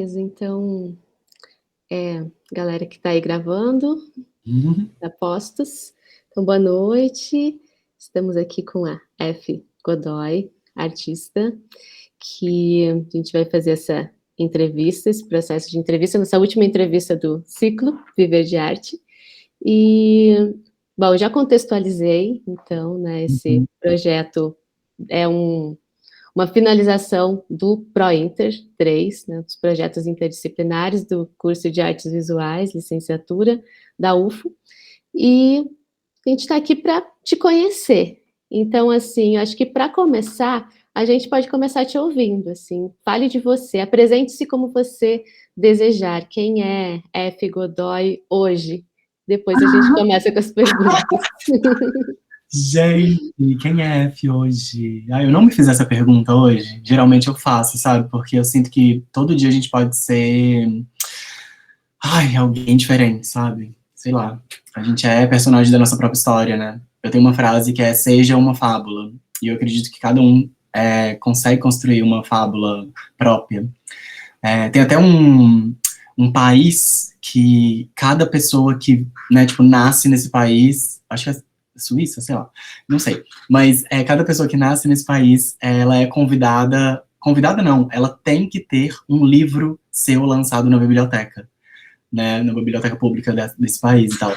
Então, galera que está aí gravando, apostos. Então, boa noite. Estamos aqui com a F. Godoy, artista, que a gente vai fazer essa entrevista, esse processo de entrevista, nossa última entrevista do ciclo Viver de Arte. E, bom, já contextualizei, então, né, esse projeto é uma finalização do ProInter 3, né, dos projetos interdisciplinares do curso de Artes Visuais, licenciatura da UFO, e a gente está aqui para te conhecer. Então, assim, acho que para começar, a gente pode começar te ouvindo, assim, fale de você, apresente-se como você desejar, quem é F. Godoy hoje? Depois a gente começa com as perguntas. Gente, quem é F hoje? Eu não me fiz essa pergunta hoje. Geralmente eu faço, sabe? Porque eu sinto que todo dia a gente pode ser, alguém diferente, sabe? Sei lá. A gente é personagem da nossa própria história, né? Eu tenho uma frase que é: seja uma fábula. E eu acredito que cada um consegue construir uma fábula própria. Tem até um país que cada pessoa que, né, tipo, nasce nesse país, acho que é Suíça, sei lá, não sei, mas cada pessoa que nasce nesse país, ela é convidada não, ela tem que ter um livro seu lançado na biblioteca, né, na biblioteca pública desse país e tal.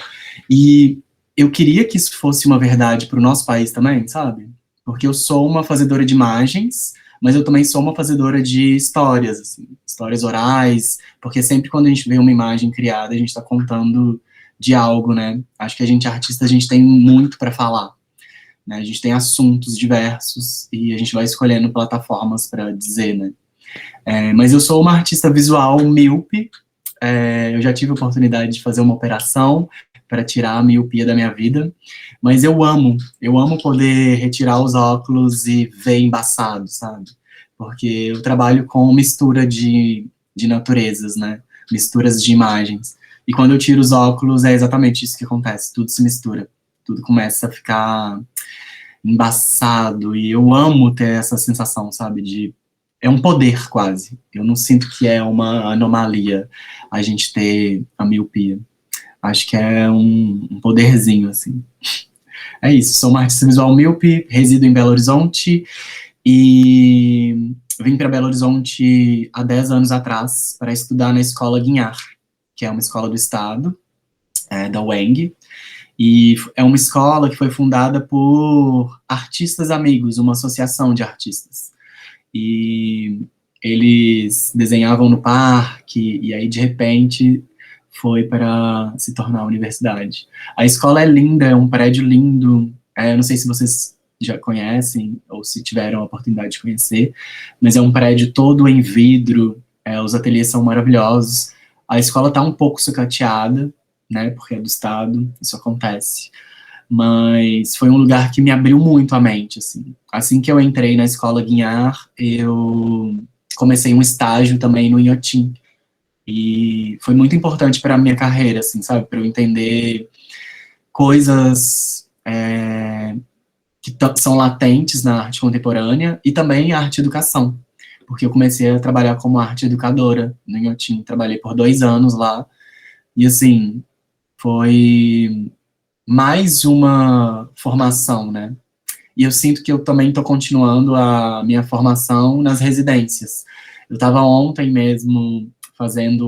E eu queria que isso fosse uma verdade para o nosso país também, sabe? Porque eu sou uma fazedora de imagens, mas eu também sou uma fazedora de histórias, assim, histórias orais, porque sempre quando a gente vê uma imagem criada, a gente está contando de algo, né? Acho que a gente, artista, a gente tem muito para falar, né? A gente tem assuntos diversos e a gente vai escolhendo plataformas para dizer, né? Mas eu sou uma artista visual míope. Eu já tive a oportunidade de fazer uma operação para tirar a miopia da minha vida, mas eu amo poder retirar os óculos e ver embaçado, sabe? Porque eu trabalho com mistura de naturezas, né? Misturas de imagens. E quando eu tiro os óculos, é exatamente isso que acontece, tudo se mistura, tudo começa a ficar embaçado, e eu amo ter essa sensação, sabe, é um poder quase, eu não sinto que é uma anomalia a gente ter a miopia, acho que é um poderzinho, assim. É isso, sou uma artista visual míope, resido em Belo Horizonte, e vim para Belo Horizonte há 10 anos atrás para estudar na Escola Guinhar, que é uma escola do estado, da UENG, e é uma escola que foi fundada por artistas amigos, uma associação de artistas. E eles desenhavam no parque, e aí, de repente, foi para se tornar universidade. A escola é linda, é um prédio lindo. Não sei se vocês já conhecem, ou se tiveram a oportunidade de conhecer, mas é um prédio todo em vidro, os ateliês são maravilhosos. A escola está um pouco sucateada, né, porque é do estado, isso acontece. Mas foi um lugar que me abriu muito a mente, assim. Assim que eu entrei na Escola Guinhar, eu comecei um estágio também no Inhotim. E foi muito importante para a minha carreira, assim, sabe? Para eu entender coisas que são latentes na arte contemporânea e também a arte educação. Porque eu comecei a trabalhar como arte educadora no Inhotim. Trabalhei por 2 anos lá. E, assim, foi mais uma formação, né? E eu sinto que eu também estou continuando a minha formação nas residências. Eu estava ontem mesmo fazendo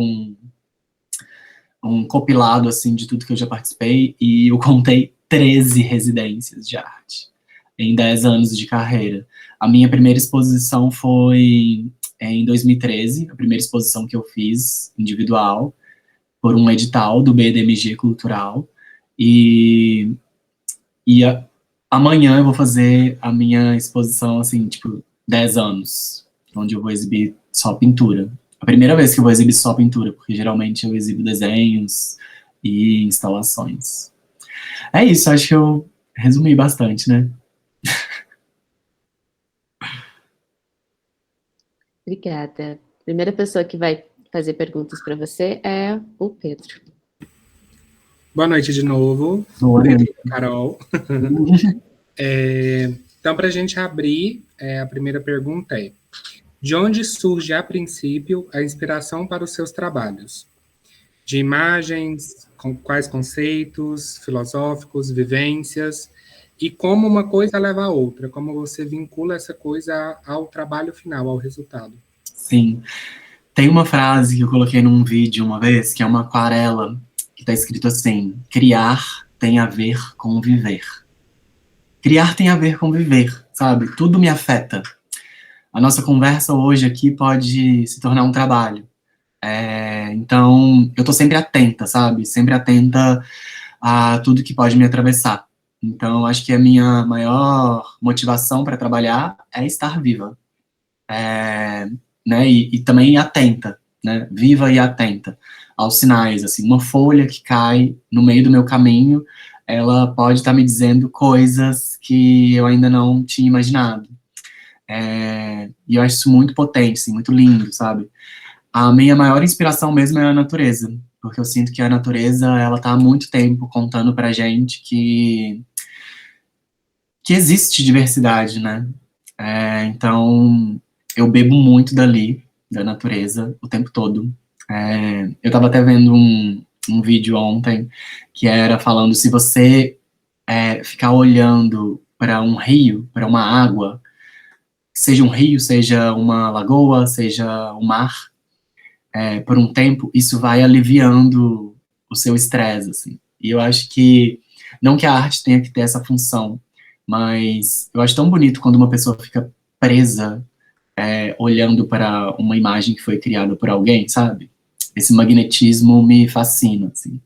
um compilado, assim, de tudo que eu já participei, e eu contei 13 residências de arte em 10 anos de carreira. A minha primeira exposição foi em 2013, a primeira exposição que eu fiz, individual, por um edital do BDMG Cultural, e amanhã eu vou fazer a minha exposição, assim, tipo, 10 anos, onde eu vou exibir só pintura. A primeira vez que eu vou exibir só pintura, porque geralmente eu exibo desenhos e instalações. É isso, acho que eu resumi bastante, né? Obrigada. A primeira pessoa que vai fazer perguntas para você é o Pedro. Boa noite de novo, Boa Pedro noite. e Carol. Então, para a gente abrir, a primeira pergunta é: De onde surge, a princípio, a inspiração para os seus trabalhos? De imagens, com quais conceitos filosóficos, vivências, e como uma coisa leva a outra, como você vincula essa coisa ao trabalho final, ao resultado. Sim. Tem uma frase que eu coloquei num vídeo uma vez, que é uma aquarela, que está escrito assim: criar tem a ver com viver. Criar tem a ver com viver, sabe? Tudo me afeta. A nossa conversa hoje aqui pode se tornar um trabalho. Então, eu tô sempre atenta, sabe? Sempre atenta a tudo que pode me atravessar. Então, acho que a minha maior motivação para trabalhar é estar viva. Né? E também atenta, né? Viva e atenta aos sinais, assim. Uma folha que cai no meio do meu caminho, ela pode estar me dizendo coisas que eu ainda não tinha imaginado. E eu acho isso muito potente, assim, muito lindo, sabe? A minha maior inspiração mesmo é a natureza, porque eu sinto que a natureza, ela tá há muito tempo contando pra gente que existe diversidade, né? Então, eu bebo muito dali, da natureza, o tempo todo. Eu tava até vendo um vídeo ontem, que era falando, se você ficar olhando para um rio, para uma água, seja um rio, seja uma lagoa, seja um mar, por um tempo, isso vai aliviando o seu estresse, assim. E eu acho que, não que a arte tenha que ter essa função, mas eu acho tão bonito quando uma pessoa fica presa, olhando para uma imagem que foi criada por alguém, sabe? Esse magnetismo me fascina, assim.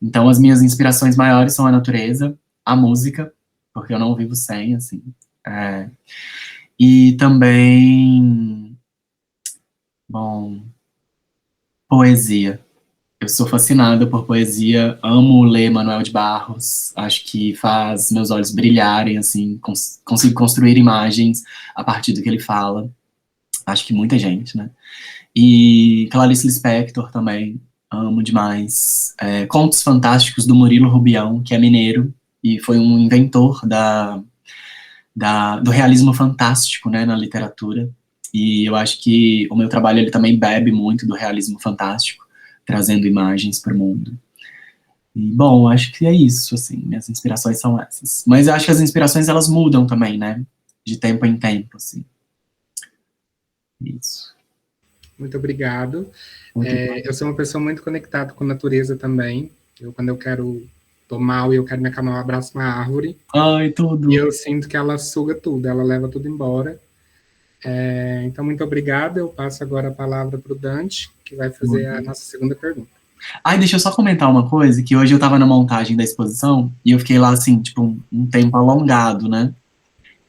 Então, as minhas inspirações maiores são a natureza, a música, porque eu não vivo sem, assim. E também, bom, poesia. Eu sou fascinada por poesia, amo ler Manuel de Barros, acho que faz meus olhos brilharem, assim, consigo construir imagens a partir do que ele fala, acho que muita gente, né? E Clarice Lispector também, amo demais. Contos Fantásticos do Murilo Rubião, que é mineiro, e foi um inventor do realismo fantástico, né, na literatura, e eu acho que o meu trabalho, ele também bebe muito do realismo fantástico, trazendo imagens para o mundo. E, bom, acho que é isso, assim, minhas inspirações são essas. Mas eu acho que as inspirações, elas mudam também, né, de tempo em tempo, assim. Isso. Muito obrigado. Eu sou uma pessoa muito conectada com a natureza também. Quando eu quero tô mal e eu quero me acalmar, eu abraço uma árvore. Ai, tudo. E eu sinto que ela suga tudo, ela leva tudo embora. Então, muito obrigado. Eu passo agora a palavra para o Dante, que vai fazer a nossa segunda pergunta. Ai, deixa eu só comentar uma coisa, que hoje eu tava na montagem da exposição, e eu fiquei lá, assim, tipo, um tempo alongado, né?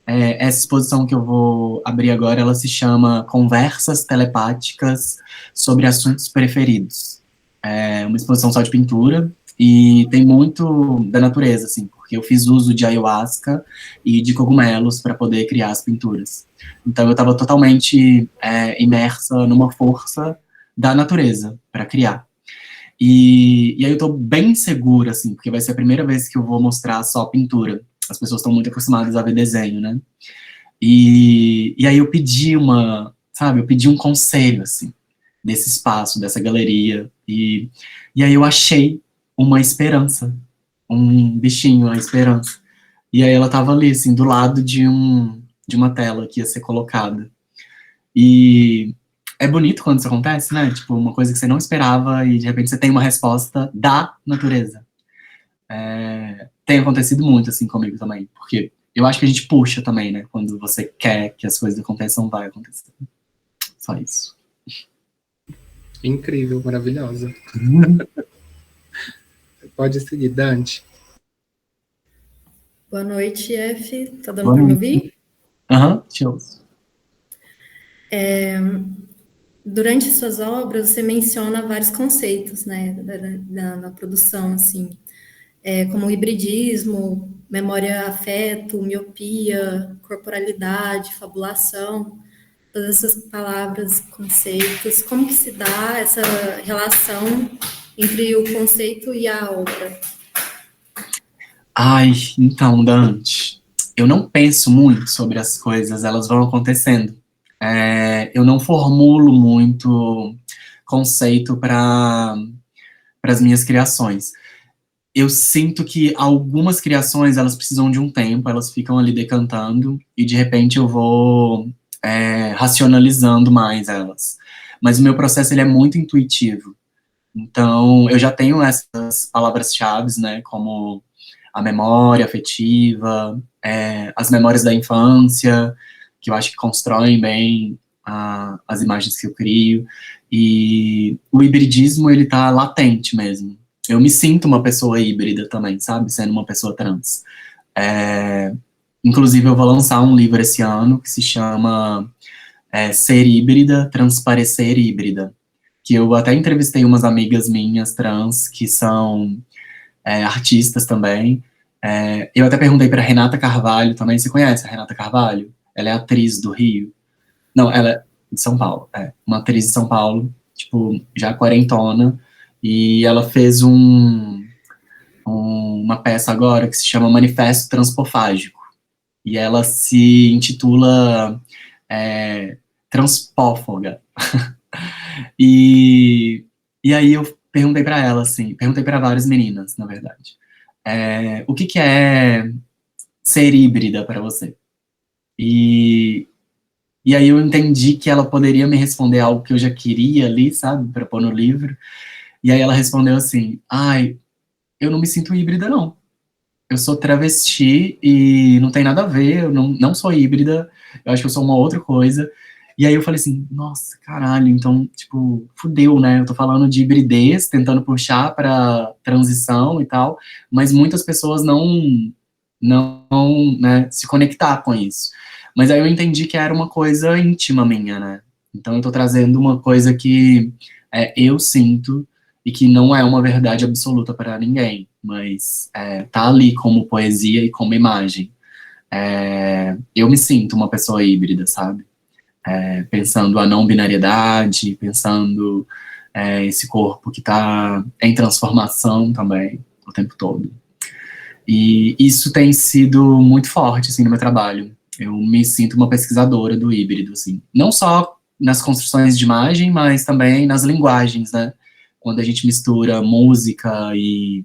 Essa exposição que eu vou abrir agora, ela se chama Conversas Telepáticas sobre Assuntos Preferidos. É uma exposição só de pintura, e tem muito da natureza, assim, porque eu fiz uso de ayahuasca e de cogumelos para poder criar as pinturas. Então eu estava totalmente imersa numa força da natureza para criar. E aí eu tô bem segura, assim, porque vai ser a primeira vez que eu vou mostrar só pintura. As pessoas estão muito acostumadas a ver desenho, né? E aí eu pedi eu pedi um conselho, assim, desse espaço, dessa galeria. E aí eu achei uma esperança, um bichinho, a esperança. E aí ela tava ali, assim, do lado de uma tela que ia ser colocada. E é bonito quando isso acontece, né? Tipo, uma coisa que você não esperava e de repente você tem uma resposta da natureza. Tem acontecido muito assim comigo também, porque eu acho que a gente puxa também, né? Quando você quer que as coisas aconteçam, vai acontecer. Só isso. Incrível, maravilhosa. Pode seguir, Dante. Boa noite, F. Tá dando para me ouvir? Aham, te ouço. Durante suas obras, você menciona vários conceitos, né, da produção, assim, como o hibridismo, memória-afeto, miopia, corporalidade, fabulação, todas essas palavras, conceitos. Como que se dá essa relação entre o conceito e a obra? Ai, então, Dante, eu não penso muito sobre as coisas, elas vão acontecendo. eu não formulo muito conceito para as minhas criações. Eu sinto que algumas criações, elas precisam de um tempo, elas ficam ali decantando, e de repente eu vou racionalizando mais elas. Mas o meu processo, ele é muito intuitivo. Então, eu já tenho essas palavras-chave, né, como a memória afetiva, as memórias da infância, que eu acho que constroem bem as imagens que eu crio, e o hibridismo, ele tá latente mesmo. Eu me sinto uma pessoa híbrida também, sabe? Sendo uma pessoa trans. Inclusive, eu vou lançar um livro esse ano que se chama Ser Híbrida, Transparecer Híbrida. Que eu até entrevistei umas amigas minhas trans que são artistas também. Eu até perguntei para Renata Carvalho também. Você conhece a Renata Carvalho? Ela é atriz do Rio. Não, ela é de São Paulo. Uma atriz de São Paulo, tipo, já quarentona. E ela fez uma peça agora que se chama Manifesto Transpofágico. E ela se intitula Transpófaga. E aí eu perguntei para ela, assim, perguntei para várias meninas, na verdade, o que é ser híbrida para você? E aí eu entendi que ela poderia me responder algo que eu já queria ali, sabe, para pôr no livro. E aí ela respondeu assim: ai, eu não me sinto híbrida, não. Eu sou travesti e não tem nada a ver, eu não sou híbrida, eu acho que eu sou uma outra coisa. E aí eu falei assim, nossa, caralho, então, tipo, fudeu, né? Eu tô falando de hibridez, tentando puxar pra transição e tal, mas muitas pessoas não, né, se conectar com isso. Mas aí eu entendi que era uma coisa íntima minha, né? Então eu tô trazendo uma coisa que eu sinto e que não é uma verdade absoluta para ninguém, mas tá ali como poesia e como imagem. Eu me sinto uma pessoa híbrida, sabe? Pensando a não binariedade, pensando esse corpo que está em transformação também, o tempo todo. E isso tem sido muito forte, assim, no meu trabalho. Eu me sinto uma pesquisadora do híbrido, assim. Não só nas construções de imagem, mas também nas linguagens, né? Quando a gente mistura música e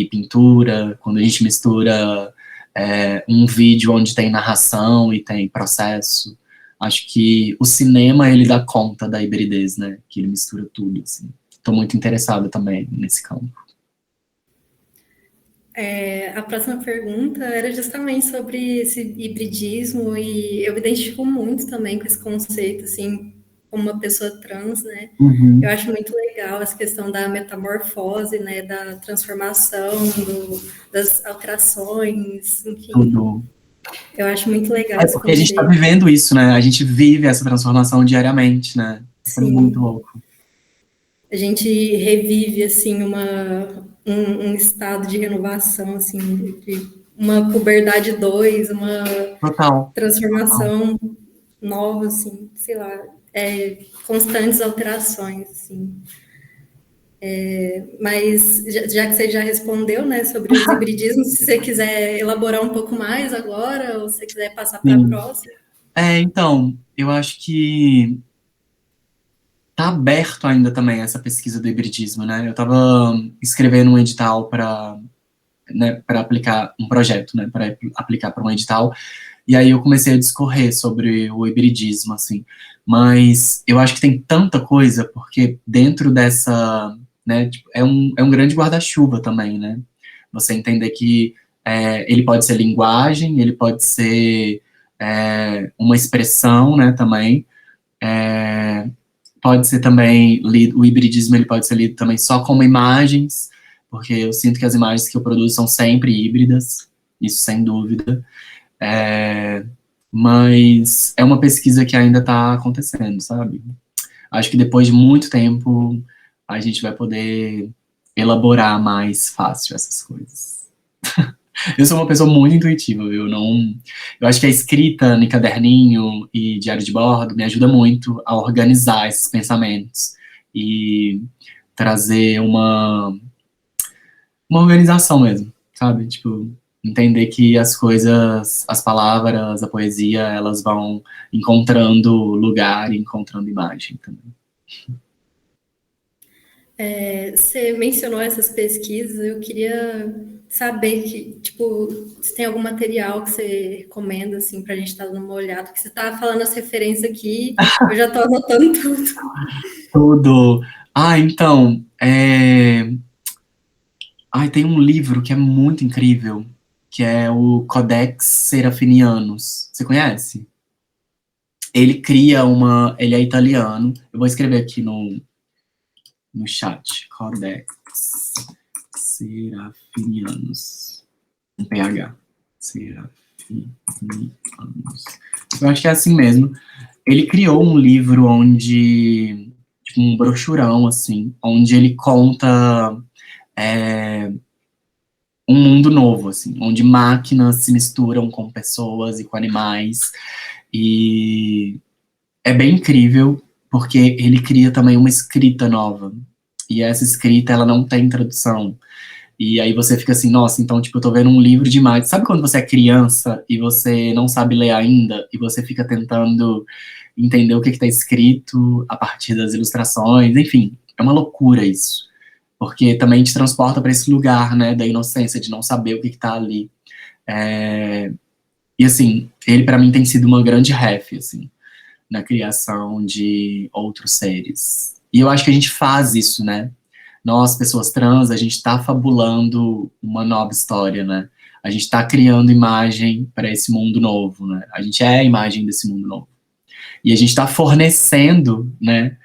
pintura, quando a gente mistura um vídeo onde tem narração e tem processo. Acho que o cinema, ele dá conta da hibridez, né? Que ele mistura tudo, assim. Estou muito interessada também nesse campo. A próxima pergunta era justamente sobre esse hibridismo, e eu me identifico muito também com esse conceito, assim, como uma pessoa trans, né? Uhum. Eu acho muito legal essa questão da metamorfose, né? Da transformação, das alterações, enfim. Tudo. Eu acho muito legal esse Porque a gente está conceito. vivendo isso, né? A gente vive essa transformação diariamente, né? Isso é muito louco. A gente revive, assim, um estado de renovação, assim, de uma puberdade 2, uma Total. transformação nova, assim, sei lá, constantes alterações, assim. Mas, já que você já respondeu, né, sobre os hibridismos, se você quiser elaborar um pouco mais agora, ou se você quiser passar para a próxima. Então, eu acho que tá aberto ainda também essa pesquisa do hibridismo, né? Eu estava escrevendo um edital para aplicar um projeto, né, para aplicar para um edital, e aí eu comecei a discorrer sobre o hibridismo, assim, mas eu acho que tem tanta coisa, porque dentro dessa, né, tipo, é um grande guarda-chuva também, né, você entender que ele pode ser linguagem, ele pode ser uma expressão, né, também, pode ser também lido, o hibridismo ele pode ser lido também só como imagens, porque eu sinto que as imagens que eu produzo são sempre híbridas, isso sem dúvida, mas é uma pesquisa que ainda está acontecendo, sabe? Acho que depois de muito tempo a gente vai poder elaborar mais fácil essas coisas. Eu sou uma pessoa muito intuitiva, viu? Eu acho que a escrita em caderninho e diário de bordo me ajuda muito a organizar esses pensamentos e trazer uma organização mesmo, sabe? Tipo, Entender que as coisas, as palavras, a poesia, elas vão encontrando lugar e encontrando imagem também. Você mencionou essas pesquisas, eu queria saber que, tipo, se tem algum material que você recomenda, assim, para a gente estar dando uma olhada, porque você está falando as referências aqui, eu já estou anotando tudo. Tudo. Então, tem um livro que é muito incrível, que é o Codex Serafinianus. Você conhece? Ele é italiano. Eu vou escrever aqui no chat. Codex Serafinianus. Um PH. Serafinianus. Eu acho que é assim mesmo. Ele criou um livro onde, tipo, um brochurão, assim, onde ele conta um mundo novo, assim, onde máquinas se misturam com pessoas e com animais, e é bem incrível, porque ele cria também uma escrita nova, e essa escrita, ela não tem tradução, e aí você fica assim, nossa, então, tipo, eu tô vendo um livro de mágica. Sabe quando você é criança e você não sabe ler ainda, e você fica tentando entender o que tá escrito a partir das ilustrações, enfim, é uma loucura isso. Porque também te transporta para esse lugar, né, da inocência, de não saber o que tá ali. E assim, ele para mim tem sido uma grande ref, assim, na criação de outros seres. E eu acho que a gente faz isso, né? Nós, pessoas trans, a gente está fabulando uma nova história, né? A gente está criando imagem para esse mundo novo, né? A gente é a imagem desse mundo novo. E a gente está fornecendo, né,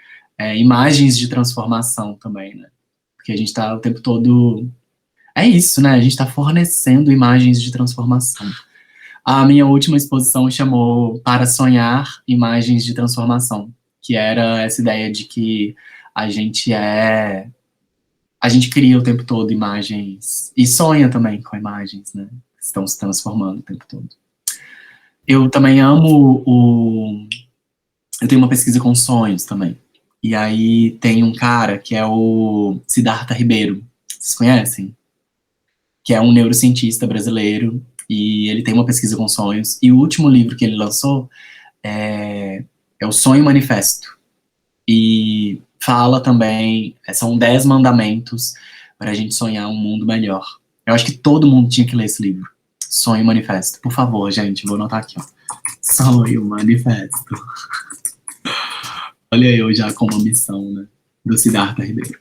imagens de transformação também, né? Porque a gente está o tempo todo... É isso, né? A gente está fornecendo imagens de transformação. A minha última exposição chamou Para Sonhar Imagens de Transformação, que era essa ideia de que a gente cria o tempo todo imagens, e sonha também com imagens, né? Que estão se transformando o tempo todo. Eu também eu tenho uma pesquisa com sonhos também. E aí tem um cara que é o Siddhartha Ribeiro. Vocês conhecem? Que é um neurocientista brasileiro, e ele tem uma pesquisa com sonhos, e o último livro que ele lançou é o Sonho Manifesto, e fala também, são 10 mandamentos para a gente sonhar um mundo melhor. Eu acho que todo mundo tinha que ler esse livro, Sonho Manifesto. Por favor, gente, vou anotar aqui, ó. Sonho Manifesto. Olha eu já com uma missão, né, do Siddhartha Ribeiro.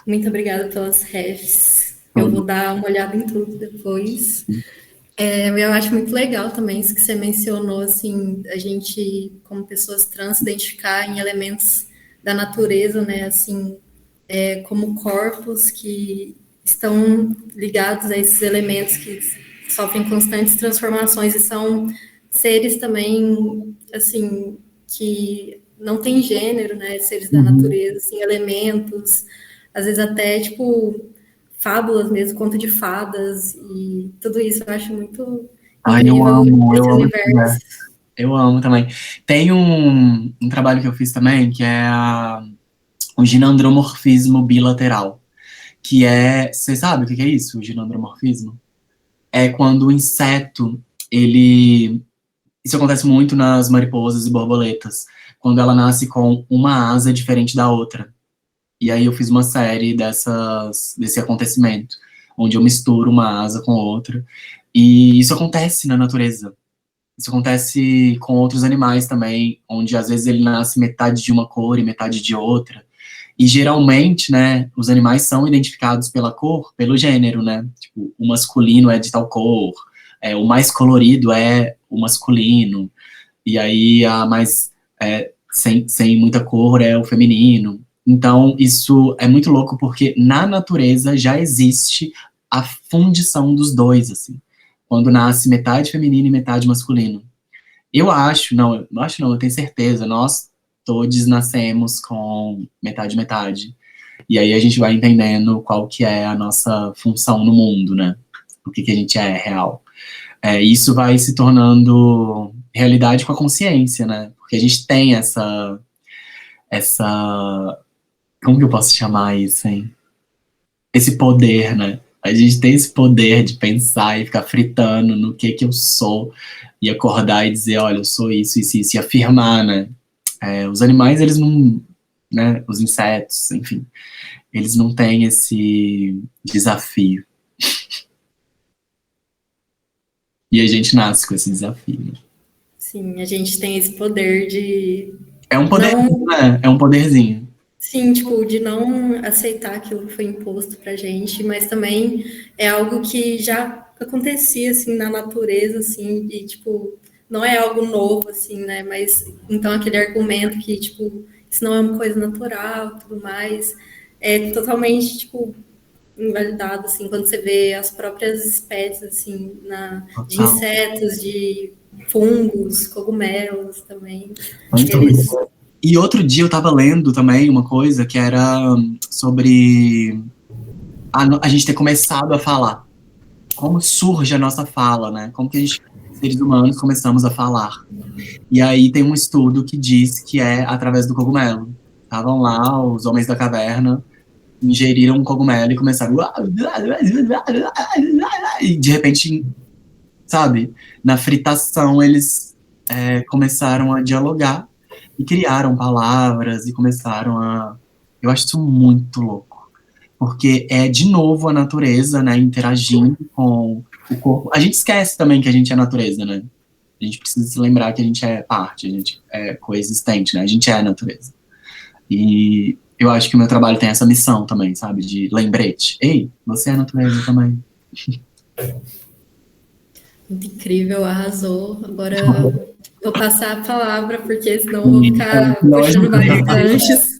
Muito obrigada pelas refs. Eu vou dar uma olhada em tudo depois. Eu acho muito legal também isso que você mencionou, assim, a gente, como pessoas trans, se identificar em elementos da natureza, né, assim, como corpos que estão ligados a esses elementos que sofrem constantes transformações e são seres também, assim, que não tem gênero, né, seres da natureza, assim, elementos, às vezes até, tipo, fábulas mesmo, conto de fadas, e tudo isso eu acho muito incrível esse universo. Eu amo também. Tem um trabalho que eu fiz também, que é o ginandromorfismo bilateral, que você sabe o que é isso, o ginandromorfismo? É quando o inseto, isso acontece muito nas mariposas e borboletas, quando ela nasce com uma asa diferente da outra. E aí eu fiz uma série desse acontecimento, onde eu misturo uma asa com outra. E isso acontece na natureza. Isso acontece com outros animais também, onde às vezes ele nasce metade de uma cor e metade de outra. E geralmente, né, os animais são identificados pela cor, pelo gênero, né? Tipo, o masculino é de tal cor, o mais colorido é o masculino, e aí a mais sem muita cor é o feminino. Então, isso é muito louco, porque na natureza já existe a fundição dos dois, assim. Quando nasce metade feminino e metade masculino. Eu tenho certeza, nós todos nascemos com metade. E aí a gente vai entendendo qual que é a nossa função no mundo, né? O que a gente é real. Isso vai se tornando realidade com a consciência, né? Porque a gente tem essa como que eu posso chamar isso, hein? esse poder, né? A gente tem esse poder de pensar e ficar fritando no que eu sou e acordar e dizer, olha, eu sou isso, isso, isso, e afirmar, né? Os animais, eles não, né? Os insetos, enfim, eles não têm esse desafio. E a gente nasce com esse desafio. Né? Sim, a gente tem esse poder de... É um poderzinho, né? É um poderzinho. Sim, tipo, de não aceitar aquilo que foi imposto pra gente, mas também é algo que já acontecia, assim, na natureza, assim, e, tipo, não é algo novo, assim, né, mas, então, aquele argumento que, tipo, isso não é uma coisa natural, tudo mais, é totalmente, tipo, invalidado, assim, quando você vê as próprias espécies, assim, de insetos, de fungos, cogumelos também, eles... E outro dia eu tava lendo também uma coisa que era sobre a gente ter começado a falar. Como surge a nossa fala, né? Como que a gente, seres humanos, começamos a falar. E aí tem um estudo que diz que é através do cogumelo. Estavam lá os homens da caverna, ingeriram um cogumelo e começaram... E de repente, sabe? Na fritação eles começaram a dialogar e criaram palavras e começaram a... Eu acho isso muito louco. Porque é, de novo, a natureza, né, interagindo com o corpo. A gente esquece também que a gente é natureza, né? A gente precisa se lembrar que a gente é parte, a gente é coexistente, né? A gente é a natureza. E eu acho que o meu trabalho tem essa missão também, sabe? De lembrete. Ei, você é a natureza também. Muito incrível, arrasou. Agora vou passar a palavra, porque senão eu vou ficar puxando vários ganchos.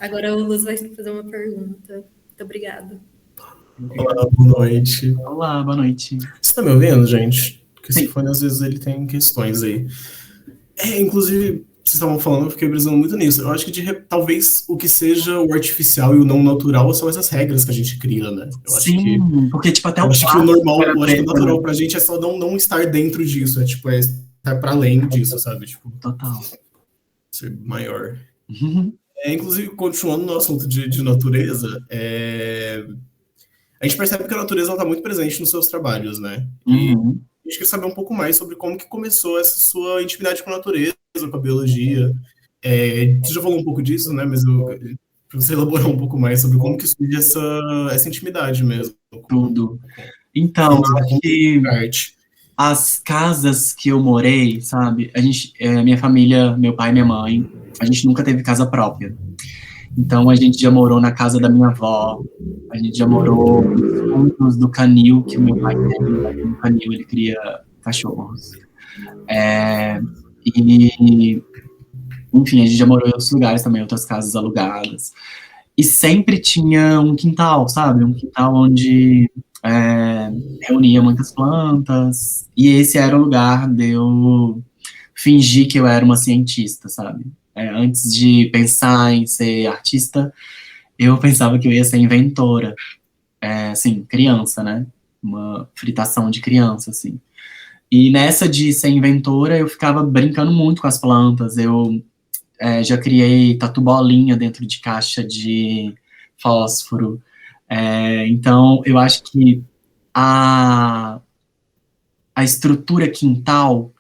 Agora o Luz vai fazer uma pergunta. Muito obrigada. Olá, boa noite. Olá, boa noite. Você tá me ouvindo, gente? Porque esse fone, às vezes, ele tem questões aí. Inclusive, vocês estavam falando, eu fiquei brisando muito nisso. Eu acho que talvez o que seja o artificial e o não natural são essas regras que a gente cria, né? Eu acho que, porque, tipo, até eu acho que o normal, eu acho que o natural pra gente é só não estar dentro disso, é estar pra além disso, sabe? Tipo, total. Ser maior. Inclusive, continuando no assunto de natureza, a gente percebe que a natureza está muito presente nos seus trabalhos, né? E a gente quer saber um pouco mais sobre como que começou essa sua intimidade com a natureza, com a biologia. Você já falou um pouco disso, né? Mas para você elaborar um pouco mais sobre como que surge essa intimidade mesmo. Tudo. Então, acho que as casas que eu morei, sabe? Minha família, meu pai e minha mãe, a gente nunca teve casa própria. Então, a gente já morou na casa da minha avó, a gente já morou nos fundos do canil, que o meu pai tem. No canil, ele cria cachorros. Enfim, a gente já morou em outros lugares também, outras casas alugadas. E sempre tinha um quintal, sabe? Um quintal onde reunia muitas plantas. E esse era o lugar de eu fingir que eu era uma cientista, sabe? Antes de pensar em ser artista, eu pensava que eu ia ser inventora. Assim, criança, né? Uma fritação de criança, assim. E nessa de ser inventora, eu ficava brincando muito com as plantas. Eu já criei tatu-bolinha dentro de caixa de fósforo. Então, eu acho que a estrutura quintal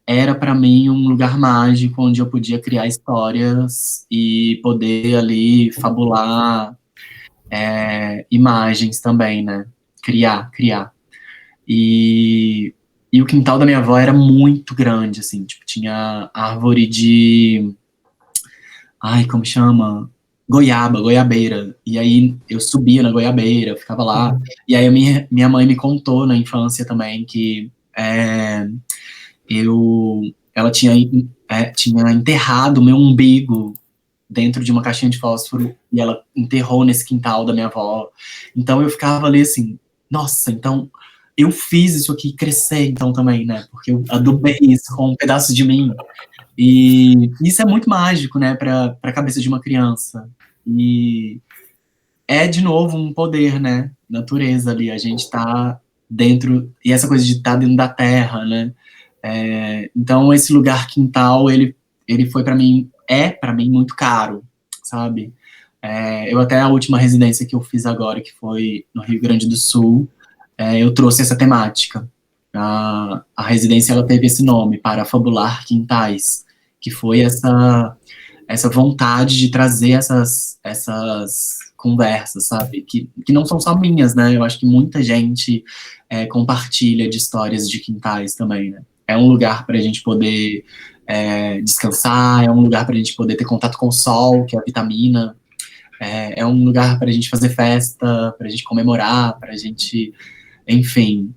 era para mim um lugar mágico onde eu podia criar histórias e poder ali fabular imagens também, né? Criar. E o quintal da minha avó era muito grande, assim, tipo, tinha árvore de... Ai, como chama? Goiabeira. E aí eu subia na goiabeira, eu ficava lá. E aí minha mãe me contou na infância também que ela tinha enterrado meu umbigo dentro de uma caixinha de fósforo e ela enterrou nesse quintal da minha avó. Então eu ficava ali assim, nossa, então eu fiz isso aqui crescer então também, né? Porque eu adubei isso com um pedaço de mim. E isso é muito mágico, né, para a cabeça de uma criança. E de novo, um poder, né? Natureza ali, a gente tá dentro, e essa coisa de estar dentro da terra, né? Então, esse lugar quintal, ele foi para mim, para mim muito caro, sabe? Eu até, a última residência que eu fiz agora, que foi no Rio Grande do Sul, eu trouxe essa temática. A residência, ela teve esse nome, Para Fabular Quintais, que foi essa vontade de trazer essas conversas, sabe? Que não são só minhas, né? Eu acho que muita gente compartilha de histórias de quintais também, né? É um lugar para a gente poder descansar, é um lugar para a gente poder ter contato com o sol, que é a vitamina, é um lugar para a gente fazer festa, para a gente comemorar, para a gente, enfim,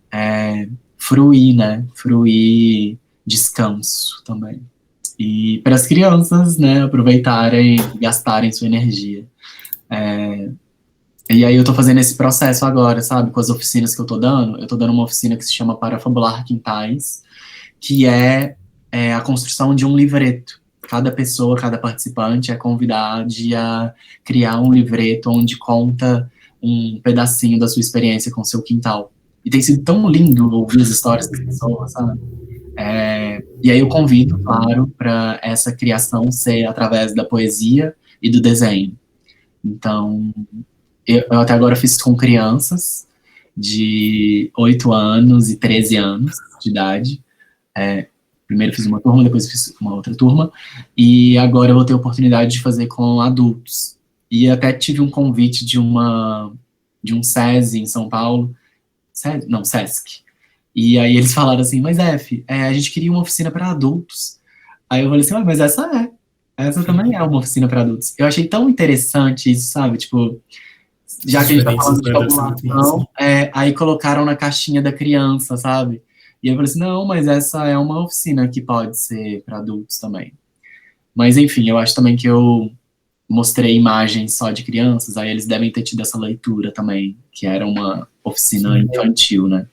fruir, né? Fruir descanso também. E para as crianças, né, aproveitarem e gastarem sua energia. E aí eu tô fazendo esse processo agora, sabe, com as oficinas que eu tô dando uma oficina que se chama Para Fabular Quintais, que é a construção de um livreto. Cada pessoa, cada participante é convidado a criar um livreto onde conta um pedacinho da sua experiência com o seu quintal. E tem sido tão lindo ouvir as histórias das pessoas, sabe? E aí eu convido, claro, para essa criação ser através da poesia e do desenho. Então, eu até agora fiz com crianças de 8 anos e 13 anos de idade. Primeiro fiz uma turma, depois fiz uma outra turma, e agora eu vou ter a oportunidade de fazer com adultos. E até tive um convite de um SESI em São Paulo, SESC. E aí eles falaram assim, mas a gente queria uma oficina para adultos. Aí eu falei assim, mas essa também é uma oficina para adultos. Eu achei tão interessante isso, sabe? Tipo, já que a gente tá falando de população, aí colocaram na caixinha da criança, sabe? E eu falei assim, não, mas essa é uma oficina que pode ser para adultos também. Mas enfim, eu acho também que eu mostrei imagens só de crianças, aí eles devem ter tido essa leitura também, que era uma oficina infantil, né?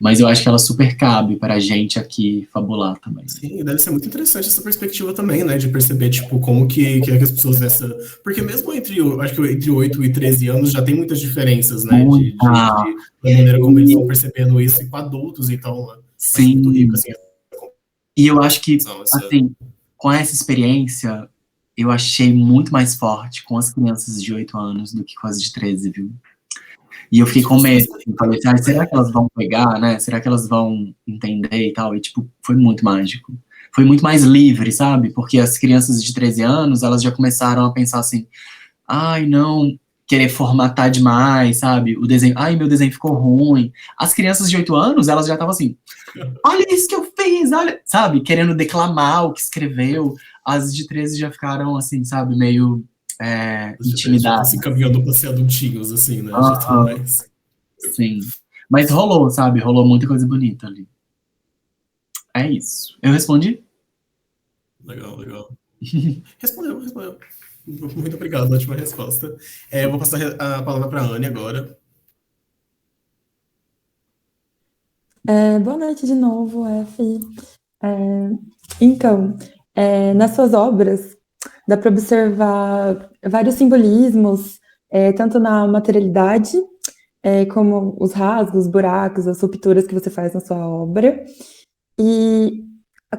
Mas eu acho que ela super cabe para a gente aqui fabular também. Sim, deve ser muito interessante essa perspectiva também, né? De perceber, tipo, como que as pessoas nessa... Porque mesmo acho que entre 8 e 13 anos já tem muitas diferenças, né? Da maneira como eles estão percebendo isso com adultos, então... Sim. Muito rico, assim. E eu acho que, assim, com essa experiência, eu achei muito mais forte com as crianças de 8 anos do que com as de 13, viu? E eu fiquei com medo, assim, falei assim, será que elas vão pegar, né? Será que elas vão entender e tal? E, tipo, foi muito mágico. Foi muito mais livre, sabe? Porque as crianças de 13 anos, elas já começaram a pensar assim, ai, não, querer formatar demais, sabe? O desenho, ai, meu desenho ficou ruim. As crianças de 8 anos, elas já estavam assim, olha isso que eu fiz, olha, sabe? Querendo declamar o que escreveu. As de 13 já ficaram, assim, sabe? Meio... intimidados. Se caminhando para ser adultinhos, assim, né? Já tá mais... Sim. Mas rolou, sabe? Rolou muita coisa bonita ali. É isso. Eu respondi? Legal. Respondeu. Muito obrigado, ótima resposta. Eu vou passar a palavra para a Anne agora. Boa noite de novo, F. Então, nas suas obras, dá para observar vários simbolismos, tanto na materialidade, como os rasgos, buracos, as rupturas que você faz na sua obra, e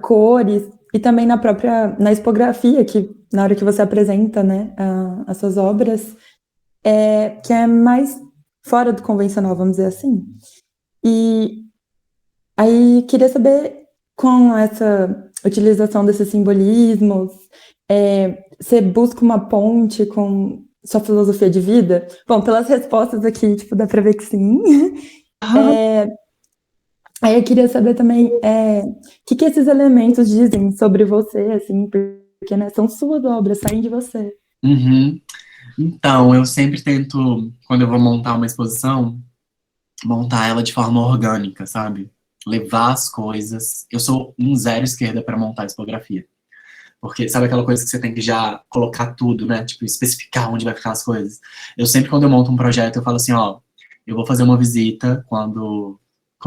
cores, e também na expografia, que na hora que você apresenta, né, as suas obras, que é mais fora do convencional, vamos dizer assim. E aí, queria saber, com essa utilização desses simbolismos, você busca uma ponte com sua filosofia de vida? Bom, pelas respostas aqui, tipo, dá pra ver que sim. Aí eu queria saber também o que esses elementos dizem sobre você, assim, porque, né, são suas obras, saem de você. Uhum. Então, eu sempre tento, quando eu vou montar uma exposição, montar ela de forma orgânica, sabe? Levar as coisas. Eu sou um zero esquerda para montar a expografia. Porque sabe aquela coisa que você tem que já colocar tudo, né? Tipo, especificar onde vai ficar as coisas. Eu sempre, quando eu monto um projeto, eu falo assim, ó, eu vou fazer uma visita quando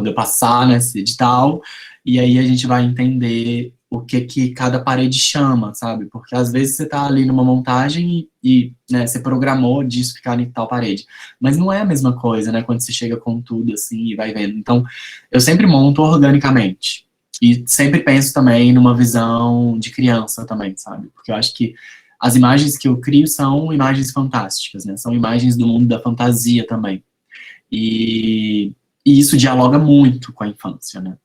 eu passar nesse edital, e aí a gente vai entender o que cada parede chama, sabe? Porque às vezes você tá ali numa montagem e né, você programou disso ficar em tal parede. Mas não é a mesma coisa, né? Quando você chega com tudo assim e vai vendo. Então, eu sempre monto organicamente. E sempre penso também numa visão de criança também, sabe? Porque eu acho que as imagens que eu crio são imagens fantásticas, né? São imagens do mundo da fantasia também. E isso dialoga muito com a infância, né?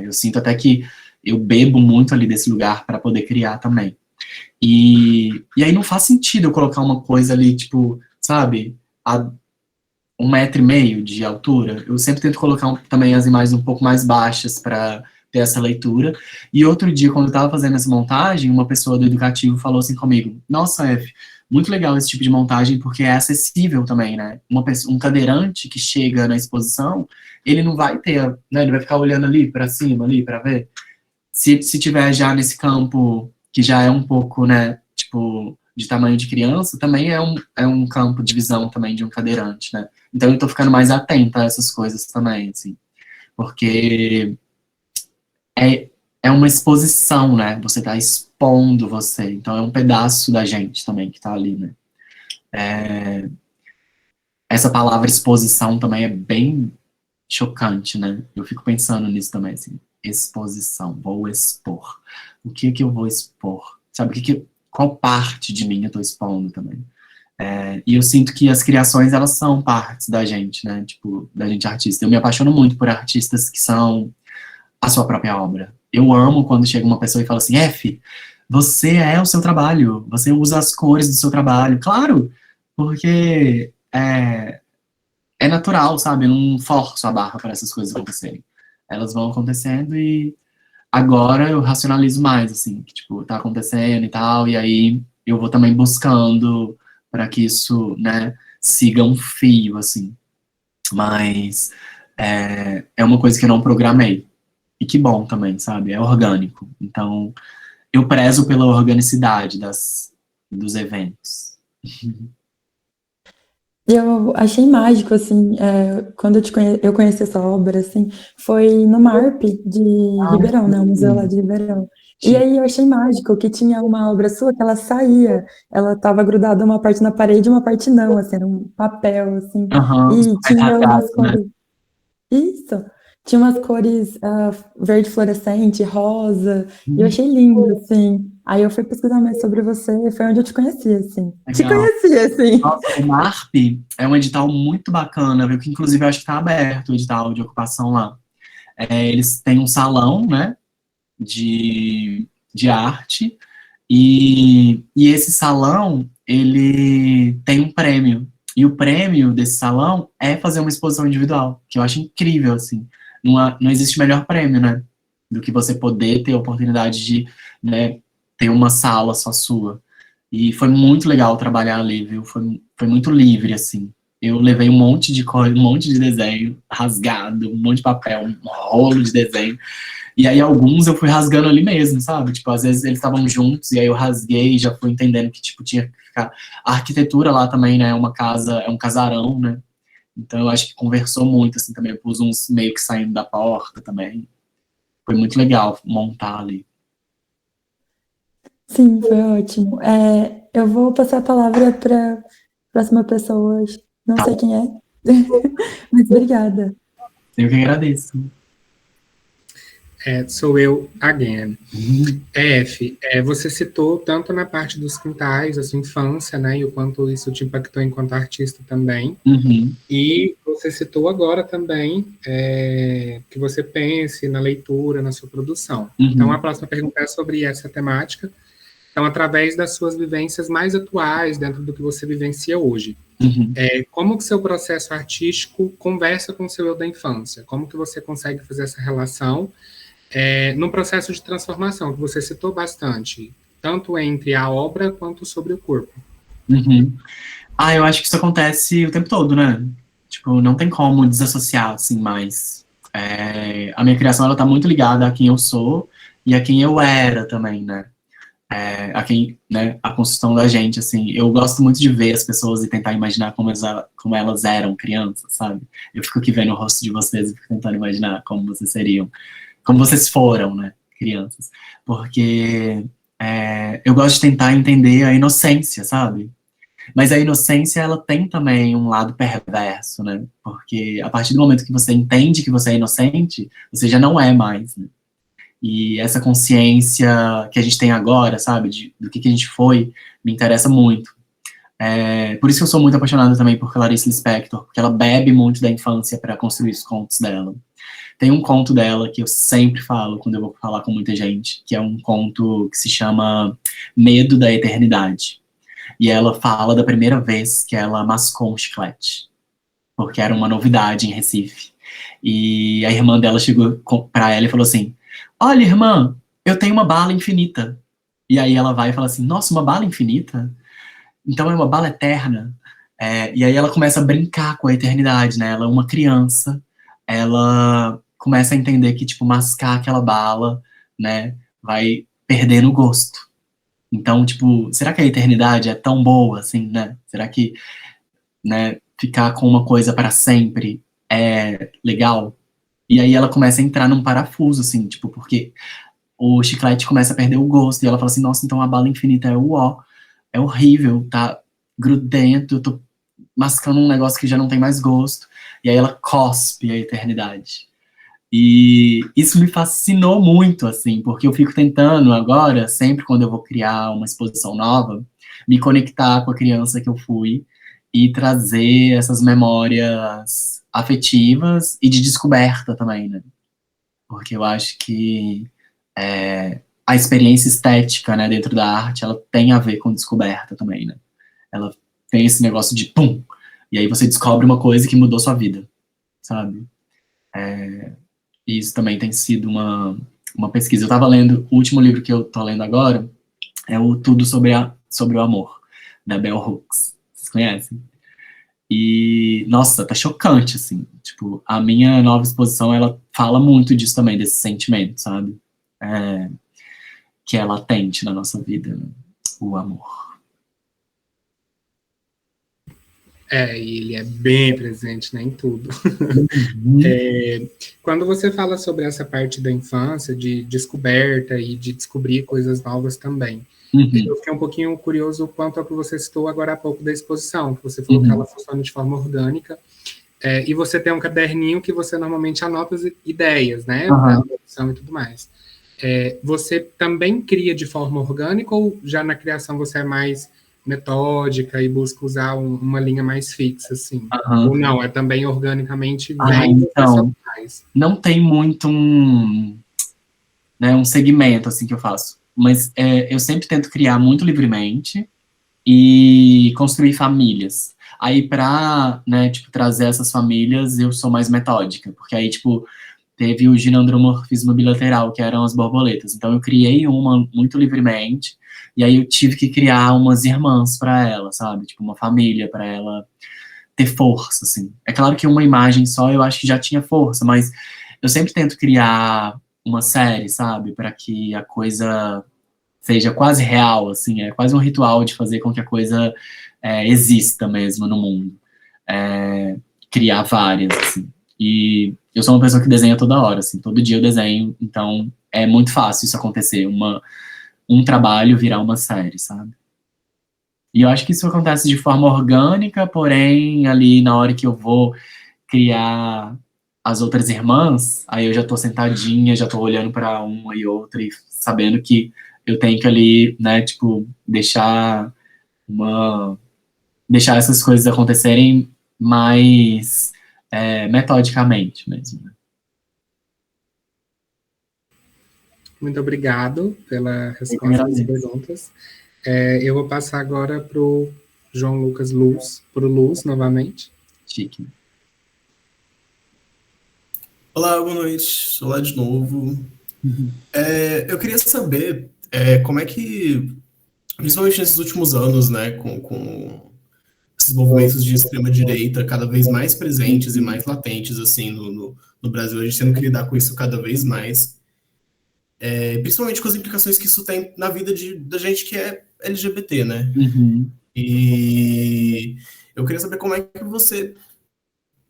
Eu sinto até que eu bebo muito ali desse lugar para poder criar também. E aí não faz sentido eu colocar uma coisa ali, tipo, sabe, a 1,5 m de altura. Eu sempre tento colocar também as imagens um pouco mais baixas para ter essa leitura. E outro dia, quando eu estava fazendo essa montagem, uma pessoa do educativo falou assim comigo: nossa, F, muito legal esse tipo de montagem, porque é acessível também, né? Um cadeirante que chega na exposição, ele não vai ter, né? Ele vai ficar olhando ali para cima, ali, para ver. Se tiver já nesse campo, que já é um pouco, né, tipo, de tamanho de criança, também é um campo de visão também de um cadeirante, né? Então eu tô ficando mais atenta a essas coisas também, assim. Porque é uma exposição, né? Você tá expondo você. Então é um pedaço da gente também que tá ali, né? Essa palavra exposição também é bem chocante, né? Eu fico pensando nisso também, assim. Exposição, vou expor. O que eu vou expor? Sabe, qual parte de mim eu tô expondo também? E eu sinto que as criações, elas são partes da gente, né? Tipo, da gente artista. Eu me apaixono muito por artistas que são a sua própria obra. Eu amo quando chega uma pessoa e fala assim: F, você é o seu trabalho, você usa as cores do seu trabalho. Claro, porque é natural, sabe? Eu não forço a barra para essas coisas acontecerem. Elas vão acontecendo e agora eu racionalizo mais, assim, que, tipo, tá acontecendo e tal, e aí eu vou também buscando para que isso, né, siga um fio, assim. Mas é uma coisa que eu não programei. E que bom também, sabe? É orgânico. Então, eu prezo pela organicidade dos eventos. Eu achei mágico, assim, quando eu conheci essa obra, assim, foi no MARP de Ribeirão, né, o museu lá de Ribeirão. E aí eu achei mágico que tinha uma obra sua que ela saía, ela estava grudada uma parte na parede e uma parte não, assim, era um papel, assim, e tinha umas cores... Né? Isso! Tinha umas cores verde fluorescente, rosa, e eu achei lindo, assim. Aí eu fui pesquisar mais sobre você, foi onde eu te conheci, assim. Legal. Te conheci, assim. Nossa, o MARP é um edital muito bacana, viu? Que inclusive eu acho que está aberto o edital de ocupação lá. Eles têm um salão, né, de arte, e esse salão, ele tem um prêmio. E o prêmio desse salão é fazer uma exposição individual, que eu acho incrível, assim. Não existe melhor prêmio, né, do que você poder ter a oportunidade de, né, ter uma sala só sua. E foi muito legal trabalhar ali, viu? Foi muito livre, assim. Eu levei um monte de coisa, um monte de desenho rasgado, um monte de papel, um rolo de desenho. E aí alguns eu fui rasgando ali mesmo, sabe? Tipo, às vezes eles estavam juntos e aí eu rasguei e já fui entendendo que, tipo, tinha que ficar... A arquitetura lá também, né, é um casarão, né? Então eu acho que conversou muito, assim, também. Eu pus uns meio que saindo da porta também. Foi muito legal montar ali. Sim, foi ótimo. Eu vou passar a palavra para a próxima pessoa, não sei quem é, mas obrigada. Eu que agradeço. Sou eu, again. F, você citou tanto na parte dos quintais, a sua infância, né, e o quanto isso te impactou enquanto artista também. E você citou agora também que você pense na leitura, na sua produção. Então, a próxima pergunta é sobre essa temática. Então, através das suas vivências mais atuais, dentro do que você vivencia hoje, como que seu processo artístico conversa com o seu eu da infância? Como que você consegue fazer essa relação num processo de transformação, que você citou bastante, tanto entre a obra quanto sobre o corpo? Eu acho que isso acontece o tempo todo, né? Tipo, não tem como desassociar, assim, mais. A minha criação, ela tá muito ligada a quem eu sou e a quem eu era também, né? Né, a construção da gente, assim, eu gosto muito de ver as pessoas e tentar imaginar como elas eram crianças, sabe? Eu fico aqui vendo o rosto de vocês e fico tentando imaginar como vocês seriam, como vocês foram, né, crianças, porque eu gosto de tentar entender a inocência, sabe? Mas a inocência, ela tem também um lado perverso, né? Porque a partir do momento que você entende que você é inocente, você já não é mais, né? E essa consciência que a gente tem agora, sabe, do que a gente foi, me interessa muito. Por isso que eu sou muito apaixonado também por Clarice Lispector, porque ela bebe muito da infância para construir os contos dela. Tem um conto dela que eu sempre falo quando eu vou falar com muita gente, que é um conto que se chama Medo da Eternidade. E ela fala da primeira vez que ela mascou um chiclete, porque era uma novidade em Recife. E a irmã dela chegou pra ela e falou assim: olha, irmã, eu tenho uma bala infinita. E aí ela vai e fala assim: nossa, uma bala infinita? Então é uma bala eterna. E aí ela começa a brincar com a eternidade, né? Ela é uma criança, ela começa a entender que, tipo, mascar aquela bala, né, vai perdendo o gosto. Então, tipo, será que a eternidade é tão boa, assim, né? Será que, né, ficar com uma coisa para sempre é legal? E aí ela começa a entrar num parafuso, assim, tipo, porque o chiclete começa a perder o gosto, e ela fala assim: nossa, então a bala infinita é é horrível, tá grudento, eu tô mascando um negócio que já não tem mais gosto. E aí ela cospe a eternidade. E isso me fascinou muito, assim, porque eu fico tentando agora, sempre quando eu vou criar uma exposição nova, me conectar com a criança que eu fui e trazer essas memórias afetivas e de descoberta também, né? Porque eu acho que a experiência estética, né, dentro da arte, ela tem a ver com descoberta também, né? Ela tem esse negócio de pum, e aí você descobre uma coisa que mudou sua vida, sabe? E isso também tem sido uma pesquisa. Eu estava lendo, o último livro que eu tô lendo agora é o Tudo sobre o Amor, da Bell Hooks. Vocês conhecem? E, nossa, tá chocante, assim. Tipo, a minha nova exposição, ela fala muito disso também, desse sentimento, sabe? Que é latente na nossa vida, né? O amor. E ele é bem presente, né, em tudo. Quando você fala sobre essa parte da infância, de descoberta e de descobrir coisas novas também, eu fiquei um pouquinho curioso quanto ao que você citou agora há pouco da exposição, que você falou que ela funciona de forma orgânica, e você tem um caderninho que você normalmente anota as ideias, né, da produção e tudo mais. Você também cria de forma orgânica ou já na criação você é mais metódica e busca usar uma linha mais fixa, assim? Ou não, é também organicamente então, não tem muito um segmento, assim, que eu faço. Mas eu sempre tento criar muito livremente e construir famílias. Aí, pra, né, tipo, trazer essas famílias, eu sou mais metódica. Porque aí, tipo, teve o ginandromorfismo bilateral, que eram as borboletas. Então, eu criei uma muito livremente, e aí eu tive que criar umas irmãs para ela, sabe? Tipo, uma família para ela ter força, assim. É claro que uma imagem só eu acho que já tinha força, mas eu sempre tento criar uma série, sabe? Para que a coisa seja quase real, assim. É quase um ritual de fazer com que a coisa exista mesmo no mundo. Criar várias, assim. E eu sou uma pessoa que desenha toda hora, assim. Todo dia eu desenho, então é muito fácil isso acontecer. Um trabalho virar uma série, sabe? E eu acho que isso acontece de forma orgânica, porém, ali na hora que eu vou criar as outras irmãs, aí eu já tô sentadinha, já tô olhando para uma e outra e sabendo que eu tenho que ali, né, tipo, deixar essas coisas acontecerem mais metodicamente mesmo, né? Muito obrigado pela resposta das perguntas. Eu vou passar agora para o João Lucas Luz, para o Luz, novamente. Chique. Olá, boa noite. Olá de novo. Eu queria saber como é que, principalmente nesses últimos anos, né, com esses movimentos de extrema-direita cada vez mais presentes e mais latentes, assim, no Brasil, a gente tendo que lidar com isso cada vez mais, principalmente com as implicações que isso tem na vida da gente que é LGBT, né? E eu queria saber como é que você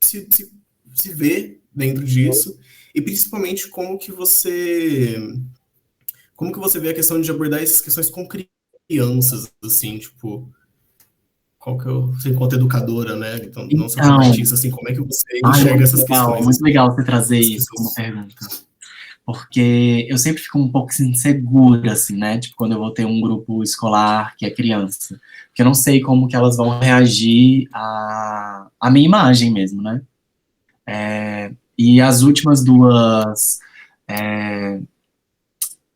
se vê dentro disso, e principalmente como que você vê a questão de abordar essas questões com crianças, assim, tipo, qual que eu sei, enquanto educadora, né? Então, não só como artista, assim, como é que você enxerga essas questões? Muito legal você trazer isso como pergunta. porque eu sempre fico um pouco insegura, assim, né? Tipo, quando eu vou ter um grupo escolar que é criança. Porque eu não sei como que elas vão reagir à minha imagem mesmo, né? E as últimas duas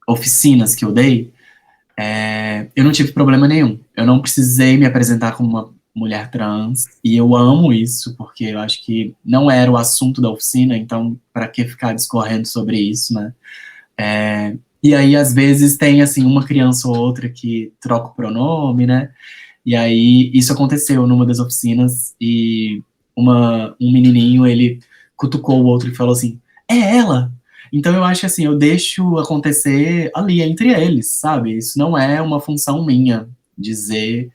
oficinas que eu dei, eu não tive problema nenhum. Eu não precisei me apresentar como uma mulher trans, e eu amo isso, porque eu acho que não era o assunto da oficina, então, para que ficar discorrendo sobre isso, né? E aí, às vezes, tem, assim, uma criança ou outra que troca o pronome, né? E aí, isso aconteceu numa das oficinas, e um menininho, ele cutucou o outro e falou assim, é ela! Então, eu acho que, assim, eu deixo acontecer ali, entre eles, sabe? Isso não é uma função minha, dizer,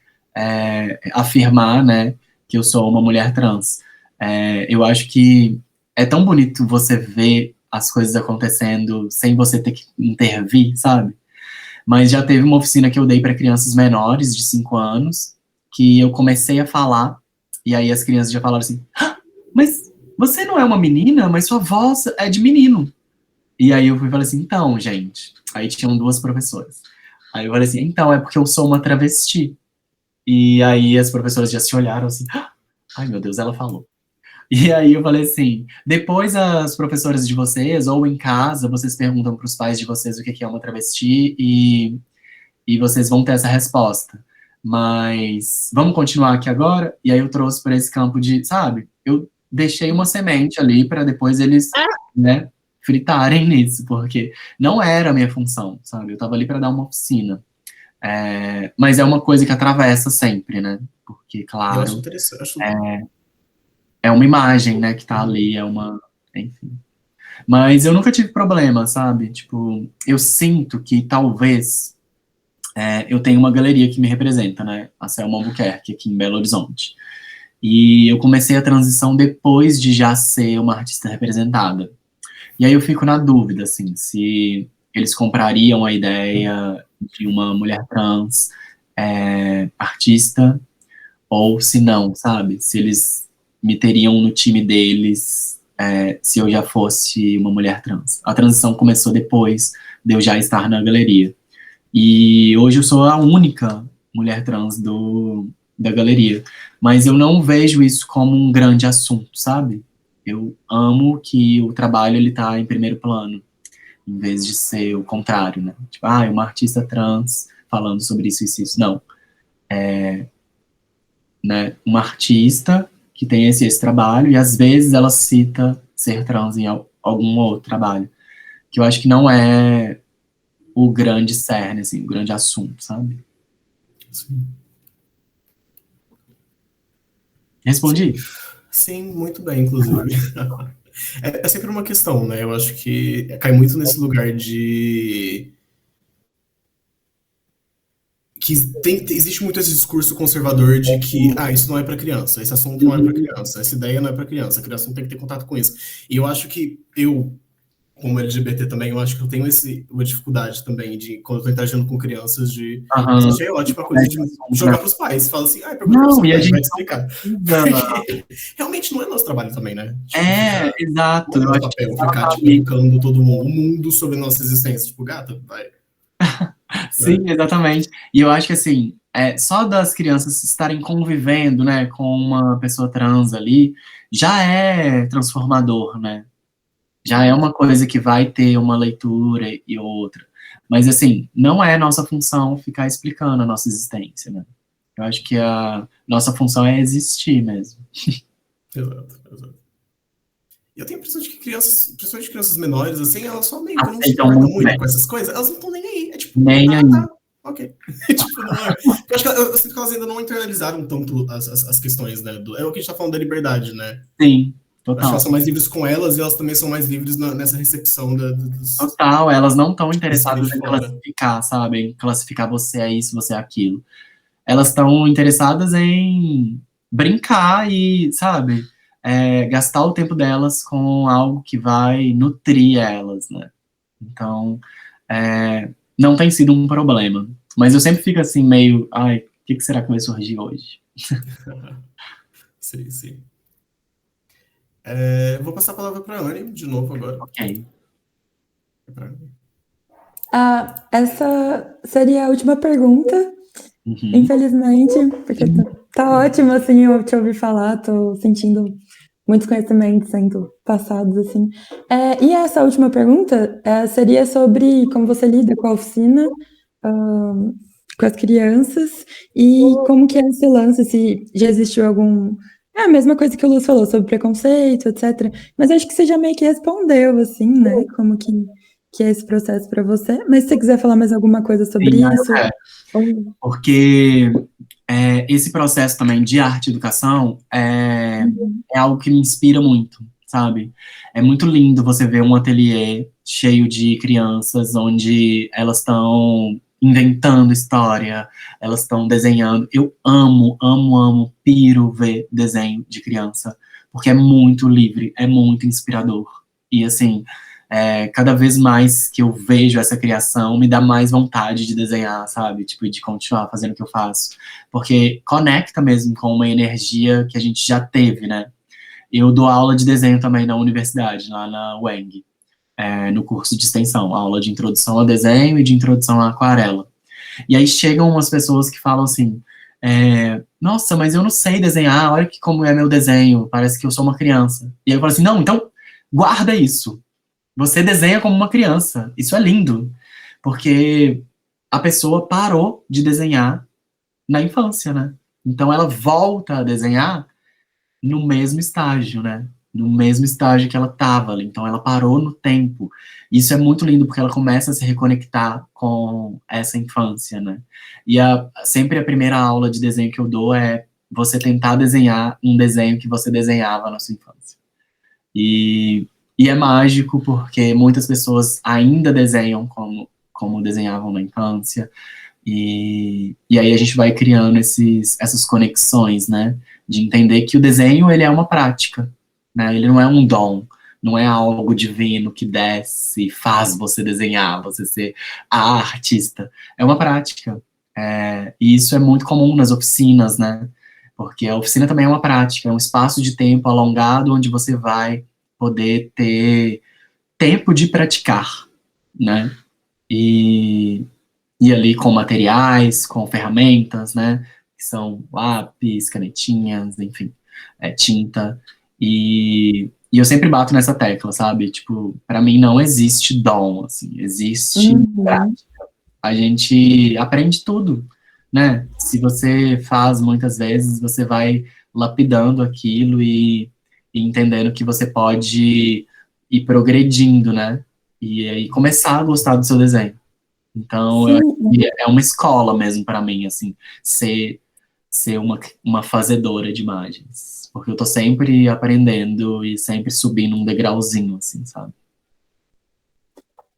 afirmar, né, que eu sou uma mulher trans. Eu acho que é tão bonito você ver as coisas acontecendo sem você ter que intervir, sabe? Mas já teve uma oficina que eu dei para crianças menores, de 5 anos, que eu comecei a falar, e aí as crianças já falaram assim, ah, mas você não é uma menina, mas sua voz é de menino. E aí eu fui e falei assim, então, gente, aí tinham duas professoras. Aí eu falei assim, então, é porque eu sou uma travesti. E aí as professoras já se olharam assim, ah, ai meu Deus, ela falou. E aí eu falei assim, depois as professoras de vocês, ou em casa, vocês perguntam para os pais de vocês o que é uma travesti e vocês vão ter essa resposta. Mas vamos continuar aqui agora? E aí eu trouxe para esse campo de, sabe, eu deixei uma semente ali para depois eles, né, fritarem nisso, porque não era a minha função, sabe? Eu tava ali para dar uma oficina. Mas é uma coisa que atravessa sempre, né? Porque, Eu claro, acho interessante. é uma imagem, né, que tá ali, enfim. Mas eu nunca tive problema, sabe? Tipo, eu sinto que talvez eu tenho uma galeria que me representa, né? A Selma Albuquerque, aqui em Belo Horizonte. E eu comecei a transição depois de já ser uma artista representada. E aí eu fico na dúvida, assim, se eles comprariam a ideia de uma mulher trans artista, ou se não, sabe? Se eles me teriam no time deles se eu já fosse uma mulher trans. A transição começou depois de eu já estar na galeria. E hoje eu sou a única mulher trans da galeria. Mas eu não vejo isso como um grande assunto, sabe? Eu amo que o trabalho ele tá em primeiro plano, em vez de ser o contrário, né? Tipo, uma artista trans falando sobre isso, isso, isso. Não. Né? Uma artista que tem esse trabalho e às vezes ela cita ser trans em algum outro trabalho. Que eu acho que não é o grande cerne, assim, o grande assunto, sabe? Sim. Respondi? Sim, muito bem, inclusive. É sempre uma questão, né? Eu acho que cai muito nesse lugar de que existe muito esse discurso conservador de que isso não é para criança, esse assunto não é para criança, essa ideia não é para criança, a criança não tem que ter contato com isso. E eu acho que como LGBT também, eu acho que eu tenho uma dificuldade também de, quando eu tô interagindo com crianças, de achei ótima a coisa de jogar pros pais. Fala assim, pergunta pro seu pai, vai te explicar. Porque realmente não é nosso trabalho também, né? Tipo, exato. Não é nosso papel ficar, tipo, educando todo mundo, o mundo sobre nossa existência. Tipo, gata, vai. Sim, exatamente. E eu acho que, assim, só das crianças estarem convivendo, né, com uma pessoa trans ali, já é transformador, né? Já é uma coisa que vai ter uma leitura e outra. Mas, assim, não é nossa função ficar explicando a nossa existência, né? Eu acho que a nossa função é existir mesmo. Exato. E eu tenho a impressão de que crianças, principalmente crianças menores, assim, elas só meio que não se Aceitam importam muito muito bem. com essas coisas, elas não estão nem aí. É tipo, Nem aí. tá, ok. Tipo, não é. Eu acho que eu sinto que elas ainda não internalizaram tanto as questões, né? É o que a gente tá falando da liberdade, né? Sim, Acho que total. elas são mais livres com elas e elas também são mais livres nessa recepção dos. Total, elas não estão interessadas em fora. classificar, sabe? Em classificar você é isso, você é aquilo. Elas estão interessadas em brincar e, sabe, gastar o tempo delas com algo que vai nutrir elas, né? Então, não tem sido um problema. Mas eu sempre fico assim, meio, o que será que vai surgir hoje? Sim. Vou passar a palavra para a Anne, de novo agora. Ok. Essa seria a última pergunta, infelizmente, porque tá ótimo, assim, eu te ouvir falar, tô sentindo muitos conhecimentos sendo passados, assim. E essa última pergunta seria sobre como você lida com a oficina, com as crianças, e como que é esse lance, se já existiu algum... É a mesma coisa que o Luz falou, sobre preconceito, etc. Mas acho que você já meio que respondeu, assim, né? Como que é esse processo para você. Mas se você quiser falar mais alguma coisa sobre isso... Porque esse processo também de arte e educação é algo que me inspira muito, sabe? É muito lindo você ver um ateliê cheio de crianças, onde elas estão inventando história, elas estão desenhando. Eu amo, amo, amo, piro ver desenho de criança, porque é muito livre, é muito inspirador. E assim, cada vez mais que eu vejo essa criação, me dá mais vontade de desenhar, sabe? Tipo, de continuar fazendo o que eu faço. Porque conecta mesmo com uma energia que a gente já teve, né? Eu dou aula de desenho também na universidade, lá na UENG, no curso de extensão, aula de introdução a desenho e de introdução à aquarela. E aí chegam umas pessoas que falam assim, nossa, mas eu não sei desenhar, olha como é meu desenho, parece que eu sou uma criança. E aí eu falo assim, não, então guarda isso. Você desenha como uma criança. Isso é lindo. Porque a pessoa parou de desenhar na infância, né? Então ela volta a desenhar no mesmo estágio, né? No mesmo estágio que ela estava ali. Então ela parou no tempo. Isso é muito lindo porque ela começa a se reconectar com essa infância, né? E sempre a primeira aula de desenho que eu dou é você tentar desenhar um desenho que você desenhava na sua infância. E é mágico porque muitas pessoas ainda desenham como desenhavam na infância. E aí a gente vai criando essas conexões, né? De entender que o desenho, ele é uma prática, né? Ele não é um dom, não é algo divino que desce e faz você desenhar, você ser a artista. É uma prática. E isso é muito comum nas oficinas, né? Porque a oficina também é uma prática, é um espaço de tempo alongado onde você vai poder ter tempo de praticar, né? E ali com materiais, com ferramentas, né? Que são lápis, canetinhas, enfim, tinta. E eu sempre bato nessa tecla, sabe? Tipo, para mim não existe dom, assim, existe prática. A gente aprende tudo, né? Se você faz muitas vezes, você vai lapidando aquilo e entendendo que você pode ir progredindo, né? E aí começar a gostar do seu desenho. Então, eu acho que é uma escola mesmo para mim, assim, ser uma fazedora de imagens. Porque eu tô sempre aprendendo e sempre subindo um degrauzinho, assim, sabe?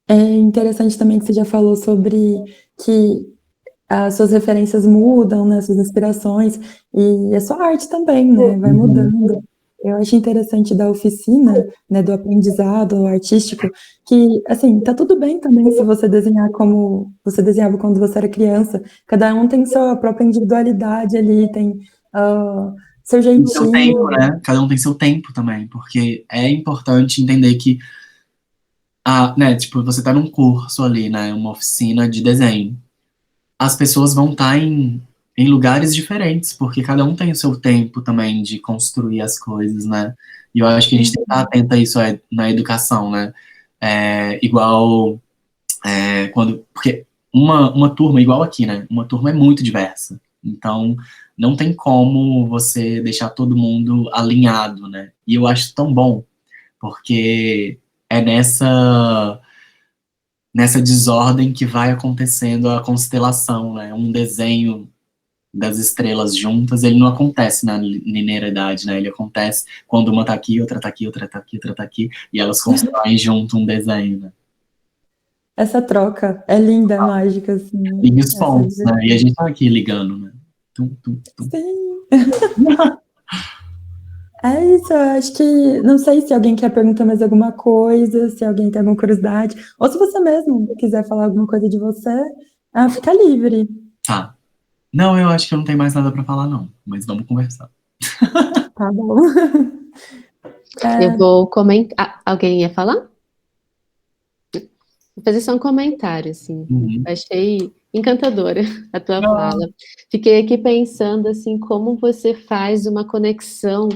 É interessante também que você já falou sobre que as suas referências mudam, né, suas inspirações, e a sua arte também, né, vai mudando. Eu acho interessante da oficina, né, do aprendizado artístico, que, assim, tá tudo bem também se você desenhar como você desenhava quando você era criança. Cada um tem sua própria individualidade ali, tem seu jeitinho. Seu tempo, né? Cada um tem seu tempo também, porque é importante entender que, né, tipo, você tá num curso ali, né, uma oficina de desenho. As pessoas vão estar em lugares diferentes, porque cada um tem o seu tempo também de construir as coisas, né? E eu acho que a gente tem que estar atento a isso na educação, né? Igual porque uma turma, igual aqui, né? Uma turma é muito diversa. Então, não tem como você deixar todo mundo alinhado, né? E eu acho tão bom, porque é nessa desordem que vai acontecendo a constelação, né? Um desenho das estrelas juntas, ele não acontece na linearidade, né? Ele acontece quando uma tá aqui, outra tá aqui, outra tá aqui, outra tá aqui, e elas constroem junto um desenho, né? Essa troca é linda, é mágica, assim. E os pontos, né? E a gente tá aqui ligando, né? Tum, tum, tum. Sim. É isso, eu acho que, não sei se alguém quer perguntar mais alguma coisa, se alguém tem alguma curiosidade, ou se você mesmo quiser falar alguma coisa de você, fica livre. Tá. Não, eu acho que eu não tenho mais nada pra falar, não. Mas vamos conversar. Tá bom. Eu vou comentar. Alguém ia falar? Vou fazer só um comentário, assim. Achei encantadora a tua fala. Fiquei aqui pensando, assim, como você faz uma conexão.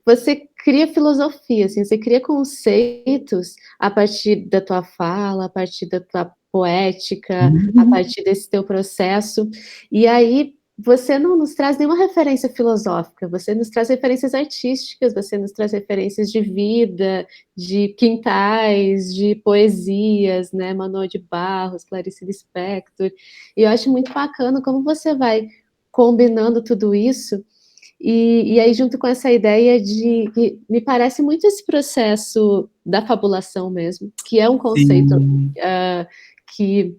Você cria filosofia, assim, você cria conceitos a partir da tua fala, a partir da tua poética, a partir desse teu processo. E aí você não nos traz nenhuma referência filosófica, você nos traz referências artísticas, você nos traz referências de vida, de quintais, de poesias, né? Manuel de Barros, Clarice Lispector. E eu acho muito bacana como você vai combinando tudo isso. E aí, junto com essa ideia de que me parece muito esse processo da fabulação mesmo, que é um conceito que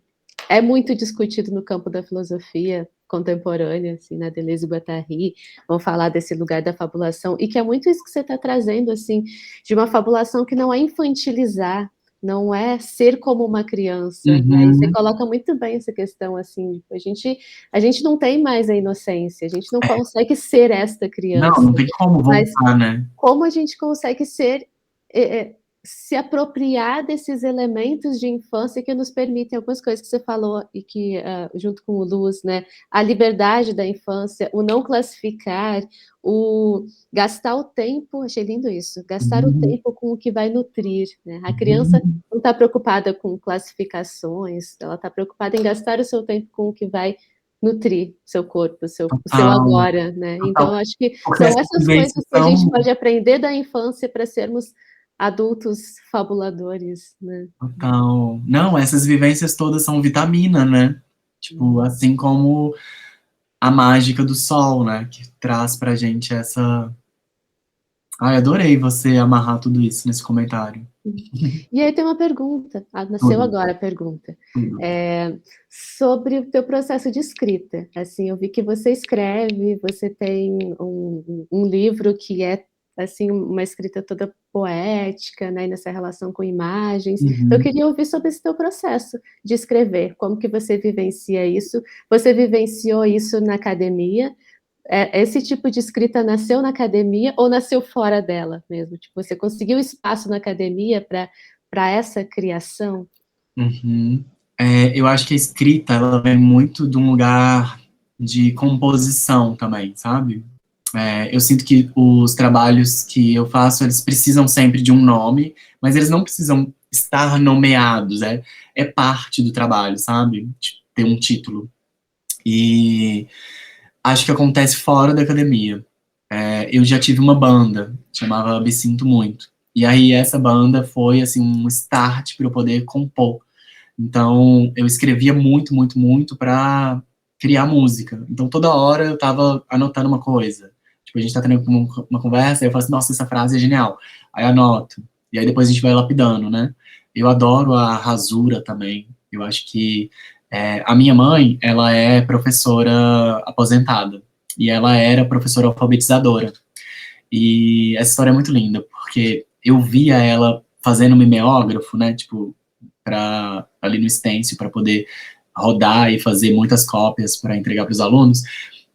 é muito discutido no campo da filosofia contemporânea, assim, na Deleuze e Guattari, vão falar desse lugar da fabulação, e que é muito isso que você está trazendo, assim, de uma fabulação que não é infantilizar, não é ser como uma criança, né? E você coloca muito bem essa questão, assim, a gente não tem mais a inocência, a gente não consegue ser esta criança. Não tem como voltar, né? Como a gente consegue ser... se apropriar desses elementos de infância que nos permitem algumas coisas que você falou e que, junto com o Luz, né, a liberdade da infância, o não classificar, o gastar o tempo, achei lindo isso, gastar o tempo com o que vai nutrir, né? A criança não está preocupada com classificações, ela está preocupada em gastar o seu tempo com o que vai nutrir seu corpo, o seu agora, né? Então, eu acho que são essas coisas que a gente pode aprender da infância para sermos adultos fabuladores, né? Então, não, essas vivências todas são vitamina, né? Tipo, assim como a mágica do sol, né? Que traz pra gente essa... Ai, adorei você amarrar tudo isso nesse comentário. E aí tem uma pergunta, nasceu agora a pergunta, sobre o teu processo de escrita. Assim, eu vi que você escreve, você tem um livro que é assim, uma escrita toda poética, né, nessa relação com imagens. Então, eu queria ouvir sobre esse teu processo de escrever, como que você vivencia isso? Você vivenciou isso na academia? Esse tipo de escrita nasceu na academia ou nasceu fora dela mesmo? Tipo, você conseguiu espaço na academia para essa criação? Eu acho que a escrita, ela vem muito de um lugar de composição também, sabe? Eu sinto que os trabalhos que eu faço, eles precisam sempre de um nome, mas eles não precisam estar nomeados, é parte do trabalho, sabe? Ter um título. E acho que acontece fora da academia. Eu já tive uma banda, chamava Me Sinto Muito. E aí essa banda foi, assim, um start para eu poder compor. Então, eu escrevia muito, muito, muito para criar música. Então, toda hora eu tava anotando uma coisa. Tipo, a gente tá tendo uma conversa, e eu falo assim, nossa, essa frase é genial. Aí anoto. E aí depois a gente vai lapidando, né? Eu adoro a rasura também. Eu acho que a minha mãe, ela é professora aposentada. E ela era professora alfabetizadora. E essa história é muito linda, porque eu via ela fazendo mimeógrafo, né? Tipo, ali no stencil, para poder rodar e fazer muitas cópias para entregar para os alunos.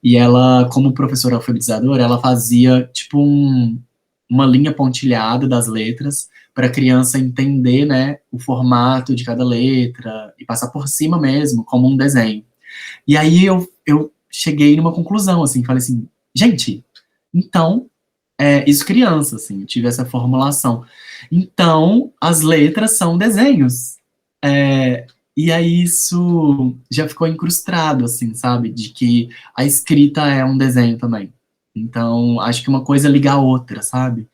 E ela, como professora alfabetizadora, ela fazia, tipo, uma linha pontilhada das letras para a criança entender, né, o formato de cada letra e passar por cima mesmo, como um desenho. E aí eu cheguei numa conclusão, assim, falei assim, gente, então, isso criança, assim, eu tive essa formulação. Então, as letras são desenhos. E aí isso já ficou incrustado, assim, sabe? De que a escrita é um desenho também. Então, acho que uma coisa liga a outra, sabe?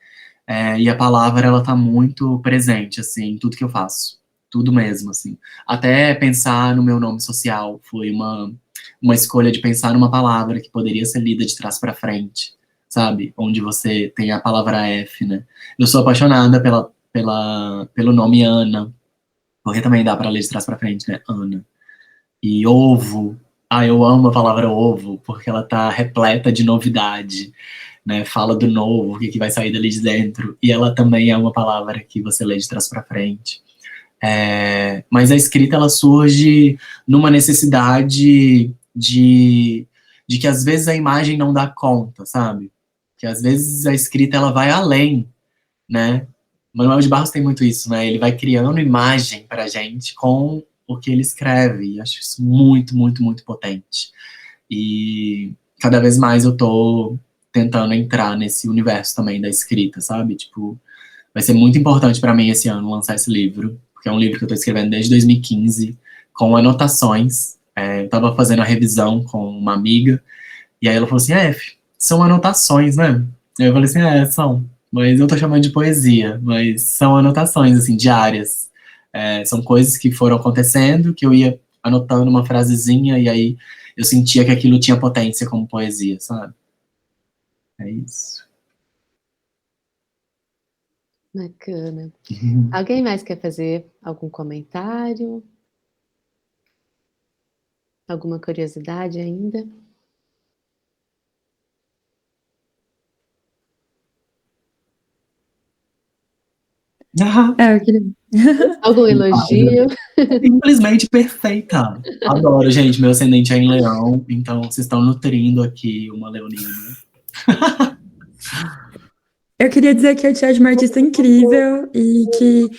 E a palavra, ela tá muito presente, assim, em tudo que eu faço. Tudo mesmo, assim. Até pensar no meu nome social foi uma escolha de pensar numa palavra que poderia ser lida de trás para frente, sabe? Onde você tem a palavra F, né? Eu sou apaixonada pelo nome Ana, porque também dá para ler de trás para frente, né? Ana. E ovo. Eu amo a palavra ovo, porque ela tá repleta de novidade, né? Fala do novo, o que vai sair dali de dentro. E ela também é uma palavra que você lê de trás para frente. Mas a escrita, ela surge numa necessidade de que às vezes a imagem não dá conta, sabe? Que às vezes a escrita, ela vai além, né? Manuel de Barros tem muito isso, né? Ele vai criando imagem pra gente com o que ele escreve. E acho isso muito, muito, muito potente. E cada vez mais eu tô tentando entrar nesse universo também da escrita, sabe? Tipo, vai ser muito importante pra mim esse ano lançar esse livro, porque é um livro que eu tô escrevendo desde 2015, com anotações. Eu tava fazendo a revisão com uma amiga, e aí ela falou assim, são anotações, né? Eu falei assim, são. Mas eu tô chamando de poesia, mas são anotações, assim, diárias. São coisas que foram acontecendo, que eu ia anotando uma frasezinha, e aí eu sentia que aquilo tinha potência como poesia, sabe? É isso. Bacana. Alguém mais quer fazer algum comentário? Alguma curiosidade ainda? Eu queria... Algum elogio? Simplesmente perfeita. Adoro, gente. Meu ascendente é em Leão, então vocês estão nutrindo aqui uma leonina. Eu queria dizer que a Tia é uma artista incrível e que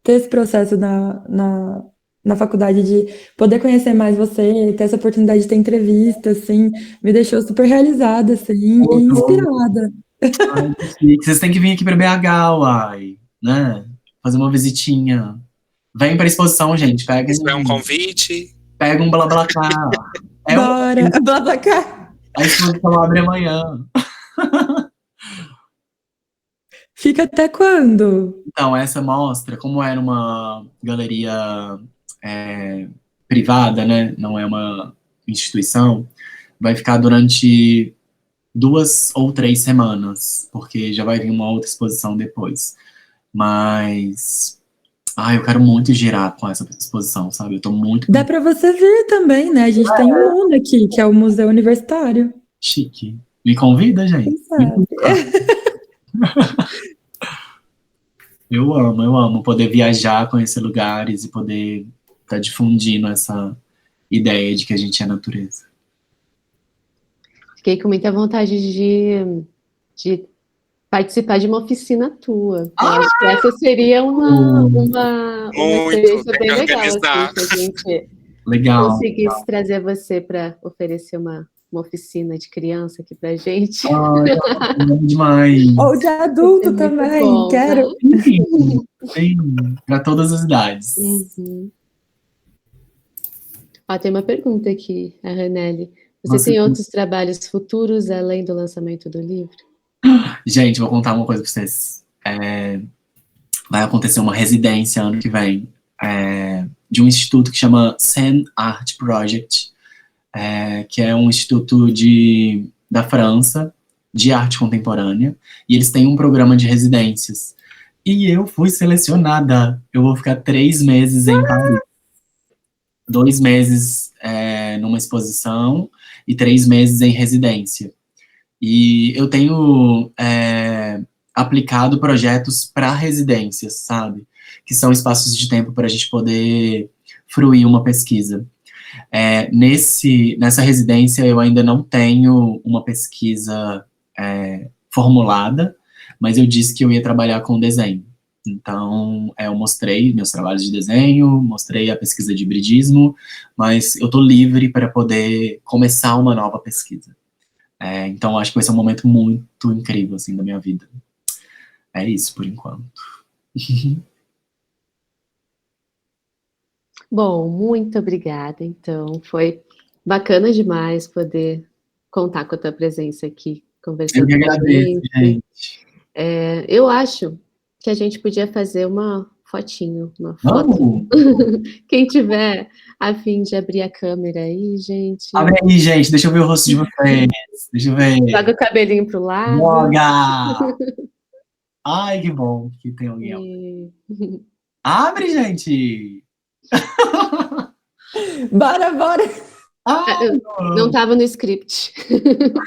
ter esse processo na faculdade de poder conhecer mais você, ter essa oportunidade de ter entrevista, assim, me deixou super realizada, assim, e inspirada. Ai, que chique. Vocês têm que vir aqui para BH, uai, né? Fazer uma visitinha. Vem para exposição, gente. Isso é um convite? Pega um BlaBlaCar. Bora! BlaBlaCar! A exposição abre amanhã. Fica até quando? Então, essa mostra, como era uma galeria privada, né? Não é uma instituição, vai ficar durante 2 ou 3 semanas, porque já vai vir uma outra exposição depois. Mas, eu quero muito girar com essa exposição, sabe? Eu tô muito Dá para você vir também, né? A gente tem um mundo aqui, que é o Museu Universitário. chique. Me convida, gente. Eu amo poder viajar, conhecer lugares e poder estar difundindo essa ideia de que a gente é natureza. Fiquei com muita vontade de participar de uma oficina tua. Eu acho que essa seria uma experiência bem legal, assim, se a gente conseguisse trazer você para oferecer uma oficina de criança aqui pra gente. Demais. Ou de adulto também, bom, quero. Sim, para todas as idades. Tem uma pergunta aqui, a Ranelli. Você tem outros trabalhos futuros além do lançamento do livro? Gente, vou contar uma coisa para vocês. Vai acontecer uma residência ano que vem de um instituto que chama Seine Art Project, que é um instituto da França de arte contemporânea, e eles têm um programa de residências. E eu fui selecionada. Eu vou ficar 3 meses em Paris. 2 meses numa exposição e 3 meses em residência. E eu tenho aplicado projetos para residências, sabe? Que são espaços de tempo para a gente poder fruir uma pesquisa. Nessa residência, eu ainda não tenho uma pesquisa formulada, mas eu disse que eu ia trabalhar com desenho. Então, eu mostrei meus trabalhos de desenho, mostrei a pesquisa de hibridismo, mas eu estou livre para poder começar uma nova pesquisa. Então, acho que vai ser um momento muito incrível, assim, da minha vida. É isso, por enquanto. Bom, muito obrigada, então. Foi bacana demais poder contar com a tua presença aqui, conversando com a gente. Eu que agradeço, gente. Eu acho que a gente podia fazer uma fotinho, uma foto. Quem tiver a fim de abrir a câmera aí, gente. Abre aí, gente, deixa eu ver o rosto de vocês. Deixa eu ver. Joga o cabelinho pro lado. Joga! Ai, que bom que tem alguém. Abre, gente! Bora! Não estava no script.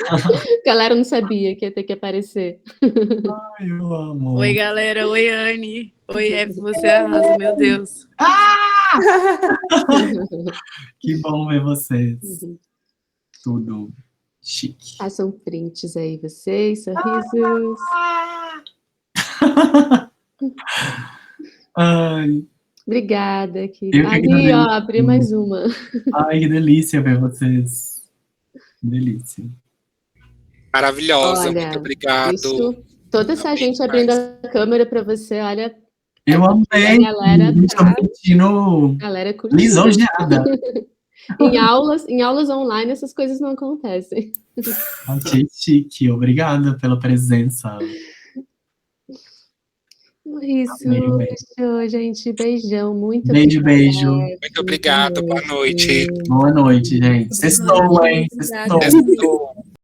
A galera não sabia que ia ter que aparecer. Ai, eu amo. Oi, galera. Oi, Anne. Oi, F, você arrasa, meu Deus. Que bom ver vocês. Tudo chique. Façam prints aí, vocês, sorrisos. Ai, Obrigada. Aqui. Eu que Ali, ó, agradeço. abri mais uma. ai, que delícia ver vocês. Que delícia. Maravilhosa, muito Olha, obrigado. isso, toda essa Amei gente demais. abrindo a câmera para você, olha, Eu amei. a galera Estou me sentindo galera curtindo. lisonjeada. Em aulas online essas coisas não acontecem. Achei chique. Obrigada pela presença. Isso, Amei, amei. fechou, gente. Beijão, muito Beijo, obrigada. beijo. Muito obrigado, boa noite. Boa noite, gente. Sextou, hein? Obrigada. Sextou. Sextou.